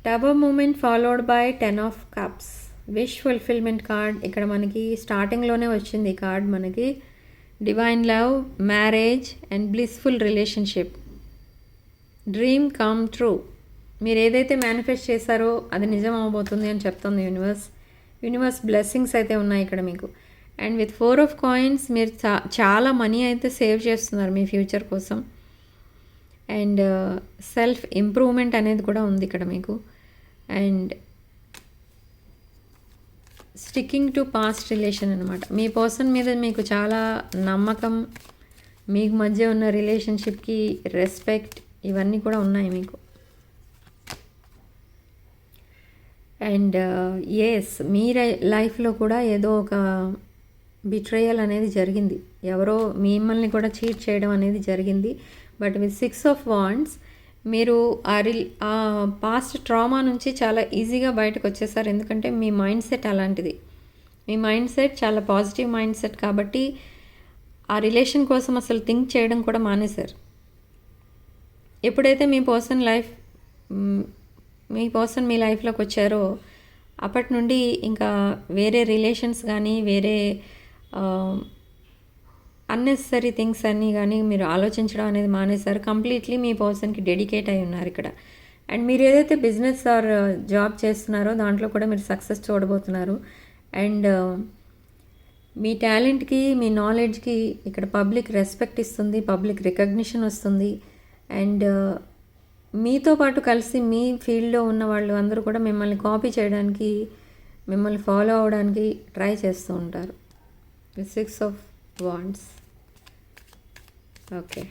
Tower moment followed by 10 of cups, wish fulfillment card. ఇక్కడ మనకి స్టార్టింగ్లోనే వచ్చింది ఈ కార్డ్ మనకి. Divine love, marriage and blissful relationship, dream come true. మీరు ఏదైతే మేనిఫెస్ట్ చేశారో అది నిజం అవబోతుంది అని చెప్తుంది యూనివర్స్. యూనివర్స్ బ్లెస్సింగ్స్ అయితే ఉన్నాయి ఇక్కడ మీకు. అండ్ విత్ 4 ఆఫ్ కాయిన్స్ మీరు చాలా మనీ అయితే సేవ్ చేస్తున్నారు మీ ఫ్యూచర్ కోసం. అండ్ సెల్ఫ్ ఇంప్రూవ్మెంట్ అనేది కూడా ఉంది ఇక్కడ మీకు. And sticking to past relation అనమాట. మీ పర్సన్ మీద మీకు చాలా నమ్మకం, మీకు మధ్య ఉన్న రిలేషన్షిప్కి రెస్పెక్ట్, ఇవన్నీ కూడా ఉన్నాయి మీకు. అండ్ ఎస్, మీ లైఫ్లో కూడా ఏదో ఒక బిట్రేయల్ అనేది జరిగింది, ఎవరో మిమ్మల్ని కూడా చీట్ చేయడం అనేది జరిగింది. బట్ విత్ 6 ఆఫ్ వాండ్స్ మీరు ఆ పాస్ట్ ట్రామా నుంచి చాలా ఈజీగా బయటకు వచ్చేసారు, ఎందుకంటే మీ మైండ్ సెట్ అలాంటిది. మీ మైండ్ సెట్ చాలా పాజిటివ్ మైండ్ సెట్, కాబట్టి ఆ రిలేషన్ కోసం అసలు థింక్ చేయడం కూడా మానేశారు. ఎప్పుడైతే మీ పర్సన్ మీ లైఫ్లోకి వచ్చారో అప్పటి నుండి ఇంకా వేరే రిలేషన్స్ కానీ వేరే అన్నెసరీ థింగ్స్ అన్నీ కానీ మీరు ఆలోచించడం అనేది మానేశారు. కంప్లీట్లీ మీ పర్సన్కి డెడికేట్ అయి ఉన్నారు ఇక్కడ. అండ్ మీరు ఏదైతే బిజినెస్ ఆర్ జాబ్ చేస్తున్నారో దాంట్లో కూడా మీరు సక్సెస్ చూడబోతున్నారు. అండ్ మీ టాలెంట్కి, మీ నాలెడ్జ్కి ఇక్కడ పబ్లిక్ రెస్పెక్ట్ ఇస్తుంది, పబ్లిక్ రికగ్నిషన్ వస్తుంది. అండ్ మీతో పాటు కలిసి మీ ఫీల్డ్లో ఉన్న వాళ్ళు అందరూ కూడా మిమ్మల్ని కాపీ చేయడానికి, మిమ్మల్ని ఫాలో అవడానికి ట్రై చేస్తూ ఉంటారు. 6 of wands. Okay,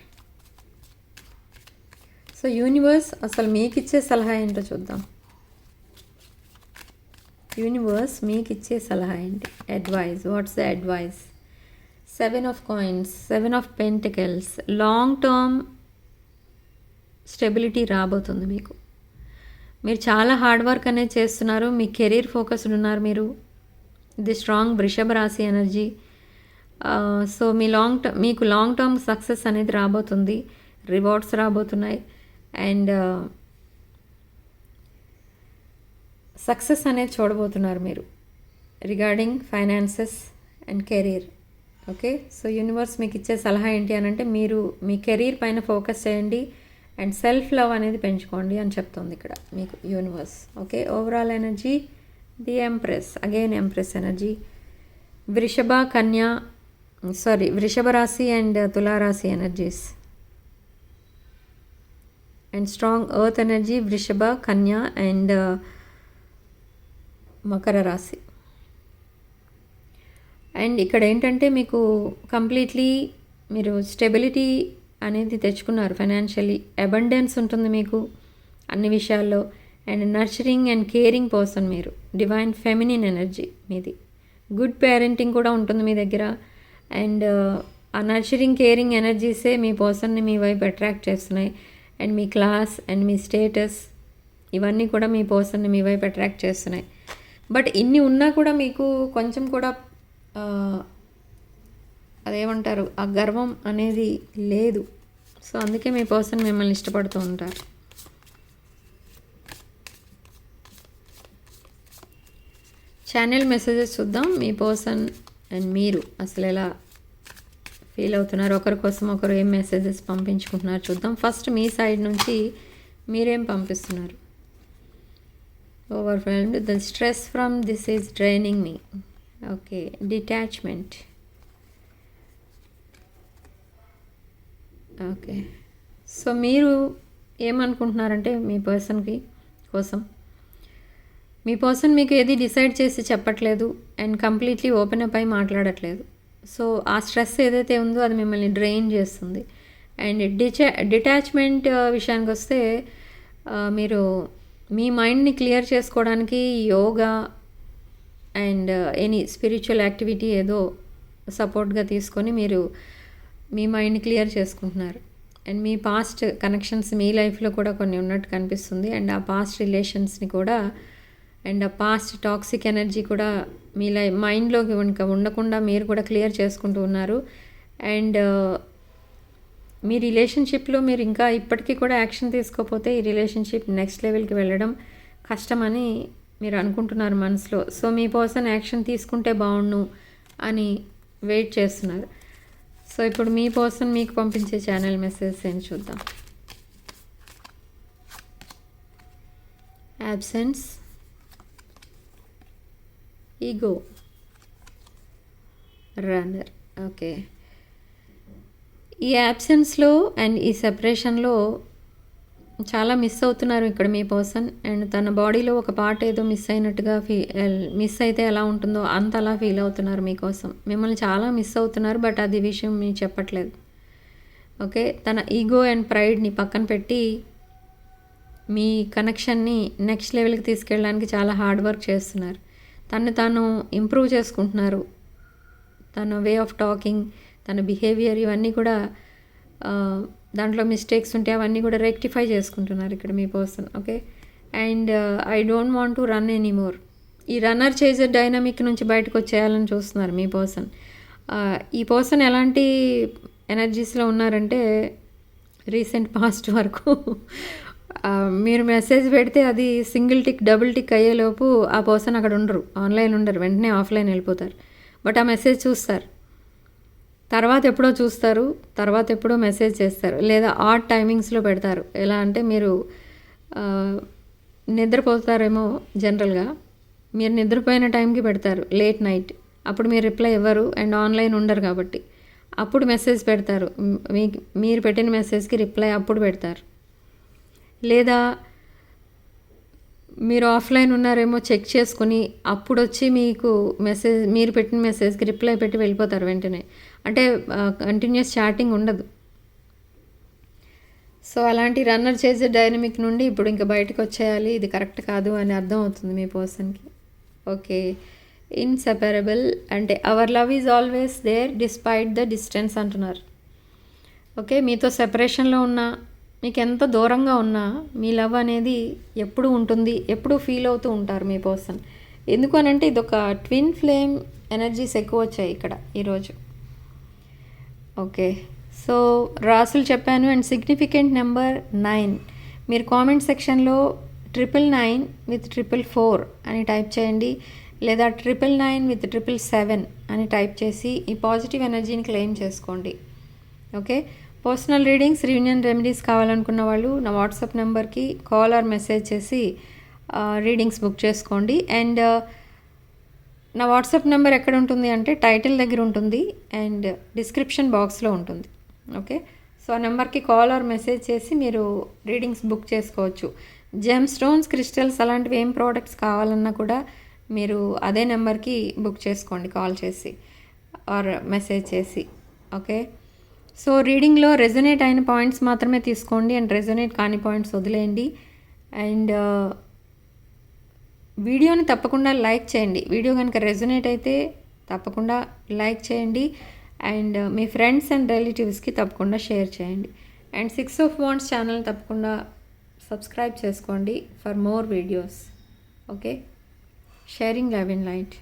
so universe అసలు మీకు ఇచ్చే సలహా ఏంటో చూద్దాం. యూనివర్స్ మీకు ఇచ్చే సలహా ఏంటి? Advice, what's the advice? 7 of coins, 7 of pentacles. Long term stability రాబోతుంది మీకు. మీరు చాలా హార్డ్ వర్క్ అనేది చేస్తున్నారు, మీ కెరీర్ ఫోకస్డ్ ఉన్నారు మీరు. ఇది స్ట్రాంగ్ వృషభ రాశి ఎనర్జీ. సో మీకు లాంగ్ టర్మ్ సక్సెస్ అనేది రాబోతుంది, రివార్డ్స్ రాబోతున్నాయి. అండ్ సక్సెస్ అనేది చూడబోతున్నారు మీరు regarding finances and career. Okay, so universe మీకు ఇచ్చే సలహా ఏంటి అని అంటే మీరు మీ కెరీర్ పైన ఫోకస్ చేయండి అండ్ సెల్ఫ్ లవ్ అనేది పెంచుకోండి అని చెప్తుంది ఇక్కడ మీకు universe. Okay, overall energy the empress, again empress energy. వృషభ రాశి అండ్ తులారాశి energies. And strong earth energy వృషభ, కన్య అండ్ మకర రాశి. అండ్ ఇక్కడ ఏంటంటే మీకు కంప్లీట్లీ మీరు స్టెబిలిటీ అనేది తెచ్చుకున్నారు. ఫైనాన్షియలీ అబండెన్స్ ఉంటుంది మీకు అన్ని విషయాల్లో. And nurturing and caring person మీరు. డివైన్ ఫెమినిన్ ఎనర్జీ మీది. గుడ్ పేరెంటింగ్ కూడా ఉంటుంది మీ దగ్గర. అండ్ ఆ నర్చరింగ్ కేరింగ్ ఎనర్జీసే మీ పర్సన్ని మీ వైపు అట్రాక్ట్ చేస్తున్నాయి. And me class and me status ఇవన్నీ కూడా మీ పర్సన్ని మీ వైపు అట్రాక్ట్ చేస్తున్నాయి. బట్ ఇన్ని ఉన్నా కూడా మీకు కొంచెం కూడా అదేమంటారు, ఆ గర్వం అనేది లేదు. సో అందుకే మీ పర్సన్ మిమ్మల్ని ఇష్టపడుతూ ఉంటారు. ఛానల్ మెసేజెస్ చూద్దాం. మీ పర్సన్ అండ్ మీరు అసలు ఎలా ఫీల్ అవుతున్నారు, ఒకరి కోసం ఒకరు ఏం మెసేజెస్ పంపించుకుంటున్నారు చూద్దాం. ఫస్ట్ మీ సైడ్ నుంచి మీరేం పంపిస్తున్నారు. Overwhelmed, the stress from this is draining me. Okay, detachment. Okay, so మీరు ఏమనుకుంటున్నారంటే మీ పర్సన్కి కోసం మీ పర్సన్ మీకు ఏది డిసైడ్ చేసి చెప్పట్లేదు అండ్ కంప్లీట్లీ ఓపెన్ అప్ అయి మాట్లాడట్లేదు. సో ఆ స్ట్రెస్ ఏదైతే ఉందో అది మిమ్మల్ని డ్రైన్ చేస్తుంది. అండ్ డిటాచ్మెంట్ విషయానికి వస్తే మీరు మీ మైండ్ని క్లియర్ చేసుకోవడానికి yoga and any spiritual activity ఏదో సపోర్ట్గా తీసుకొని మీరు మీ మైండ్ని క్లియర్ చేసుకుంటున్నారు. అండ్ మీ పాస్ట్ కనెక్షన్స్ మీ లైఫ్లో కూడా కొన్ని ఉన్నట్టు కనిపిస్తుంది. అండ్ ఆ పాస్ట్ రిలేషన్స్ని కూడా అండ్ ఆ పాస్ట్ టాక్సిక్ ఎనర్జీ కూడా మీ మైండ్లోకి ఇంకా ఉండకుండా మీరు కూడా క్లియర్ చేసుకుంటూ ఉన్నారు. అండ్ మీ రిలేషన్షిప్లో మీరు ఇంకా ఇప్పటికీ కూడా యాక్షన్ తీసుకోకపోతే ఈ రిలేషన్షిప్ నెక్స్ట్ లెవెల్కి వెళ్ళడం కష్టమని మీరు అనుకుంటున్నారు మనసులో. సో మీ పర్సన్ యాక్షన్ తీసుకుంటే బాగుండు అని వెయిట్ చేస్తున్నారు. సో ఇప్పుడు మీ పర్సన్ మీకు పంపించే ఛానల్ మెసేజ్ ఏం చూద్దాం. Absence, ego, runner. ఓకే, ఈ యాబ్సెన్స్లో అండ్ ఈ సెపరేషన్లో చాలా మిస్ అవుతున్నారు ఇక్కడ మీ పర్సన్. అండ్ తన బాడీలో ఒక పార్ట్ ఏదో మిస్ అయినట్టుగా మిస్ అయితే ఎలా ఉంటుందో అంత అలా ఫీల్ అవుతున్నారు మీకోసం. మిమ్మల్ని చాలా మిస్ అవుతున్నారు, బట్ అది విషయం మీకు చెప్పట్లేదు. ఓకే, తన ఈగో అండ్ ప్రైడ్ని పక్కన పెట్టి మీ కనెక్షన్ని నెక్స్ట్ లెవెల్కి తీసుకెళ్ళడానికి చాలా హార్డ్ వర్క్ చేస్తున్నారు. తను తాను ఇంప్రూవ్ చేసుకుంటున్నారు. తన వే ఆఫ్ టాకింగ్, తన బిహేవియర్ ఇవన్నీ కూడా దాంట్లో మిస్టేక్స్ ఉంటే అవన్నీ కూడా రెక్టిఫై చేసుకుంటున్నారు ఇక్కడ మీ person. Okay, and I don't want to run anymore. ఈ రన్నర్ చేసే డైనమిక్ నుంచి బయటకు వచ్చేయాలని చూస్తున్నారు మీ పర్సన్. ఈ పర్సన్ ఎలాంటి ఎనర్జీస్లో ఉన్నారంటే రీసెంట్ పాస్ట్ వరకు మీరు మెసేజ్ పెడితే అది సింగిల్ టిక్ డబుల్ టిక్ అయ్యేలోపు ఆ పర్సన్ అక్కడ ఉండరు, ఆన్లైన్ ఉండరు, వెంటనే ఆఫ్లైన్ వెళ్ళిపోతారు. బట్ ఆ మెసేజ్ చూస్తారు, తర్వాత ఎప్పుడో చూస్తారు, తర్వాత ఎప్పుడో మెసేజ్ చేస్తారు, లేదా ఆడ్ టైమింగ్స్లో పెడతారు. ఎలా అంటే మీరు నిద్రపోతారేమో జనరల్గా, మీరు నిద్రపోయిన టైంకి పెడతారు లేట్ నైట్. అప్పుడు మీరు రిప్లై ఇవ్వరు అండ్ ఆన్లైన్ ఉండరు కాబట్టి అప్పుడు మెసేజ్ పెడతారు. మీరు పెట్టిన మెసేజ్కి రిప్లై అప్పుడు పెడతారు. లేదా మీరు ఆఫ్లైన్ ఉన్నారేమో చెక్ చేసుకుని అప్పుడు వచ్చి మీకు మెసేజ్, మీరు పెట్టిన మెసేజ్కి రిప్లై పెట్టి వెళ్ళిపోతారు వెంటనే. అంటే కంటిన్యూస్ చాటింగ్ ఉండదు. సో అలాంటి రన్నర్ చేసే డైనమిక్ నుండి ఇప్పుడు ఇంకా బయటకు వచ్చేయాలి, ఇది కరెక్ట్ కాదు అని అర్థం అవుతుంది మీ పర్సన్కి. ఓకే, ఇన్సెపరబుల్ అంటే our love is always there despite the distance అంటున్నారు. ఓకే, మీతో సెపరేషన్లో ఉన్నా, మీకు ఎంత దూరంగా ఉన్నా మీ లవ్ అనేది ఎప్పుడు ఉంటుంది, ఎప్పుడు ఫీల్ అవుతూ ఉంటారు మీ పర్సన్. ఎందుకు అనంటే ఇది ఒక ట్విన్ ఫ్లేమ్ ఎనర్జీస్ ఎక్కువ వచ్చాయి ఇక్కడ ఈరోజు. ఓకే, సో రాసులు చెప్పాను అండ్ సిగ్నిఫికెంట్ నెంబర్ 9. మీరు కామెంట్ సెక్షన్లో 999 with 444 అని టైప్ చేయండి, లేదా 999 with 777 అని టైప్ చేసి ఈ పాజిటివ్ ఎనర్జీని క్లెయిమ్ చేసుకోండి. Okay, personal readings, reunion remedies కావాలనుకున్న వాళ్ళు నా వాట్సాప్ నెంబర్కి కాల్ ఆర్ మెసేజ్ చేసి రీడింగ్స్ బుక్ చేసుకోండి. అండ్ నా వాట్సాప్ నెంబర్ ఎక్కడ ఉంటుంది అంటే టైటిల్ దగ్గర ఉంటుంది అండ్ డిస్క్రిప్షన్ బాక్స్లో ఉంటుంది. ఓకే, సో ఆ నెంబర్కి కాల్ ఆర్ మెసేజ్ చేసి మీరు రీడింగ్స్ బుక్ చేసుకోవచ్చు. జెమ్ స్టోన్స్, క్రిస్టల్స్ అలాంటివి ఏం ప్రోడక్ట్స్ కావాలన్నా కూడా మీరు అదే నెంబర్కి బుక్ చేసుకోండి కాల్ చేసి ఆర్ మెసేజ్ చేసి. ఓకే, సో రీడింగ్లో రెజొనేట్ అయిన పాయింట్స్ మాత్రమే తీసుకోండి అండ్ రెజొనేట్ కాని పాయింట్స్ వదిలేయండి. అండ్ వీడియోని తప్పకుండా లైక్ చేయండి. వీడియో కనుక రెజొనేట్ అయితే తప్పకుండా లైక్ చేయండి అండ్ మీ ఫ్రెండ్స్ అండ్ రిలేటివ్స్కి తప్పకుండా షేర్ చేయండి. అండ్ 6 of Wands ఛానల్ తప్పకుండా సబ్స్క్రైబ్ చేసుకోండి for more videos. Okay, sharing love and light.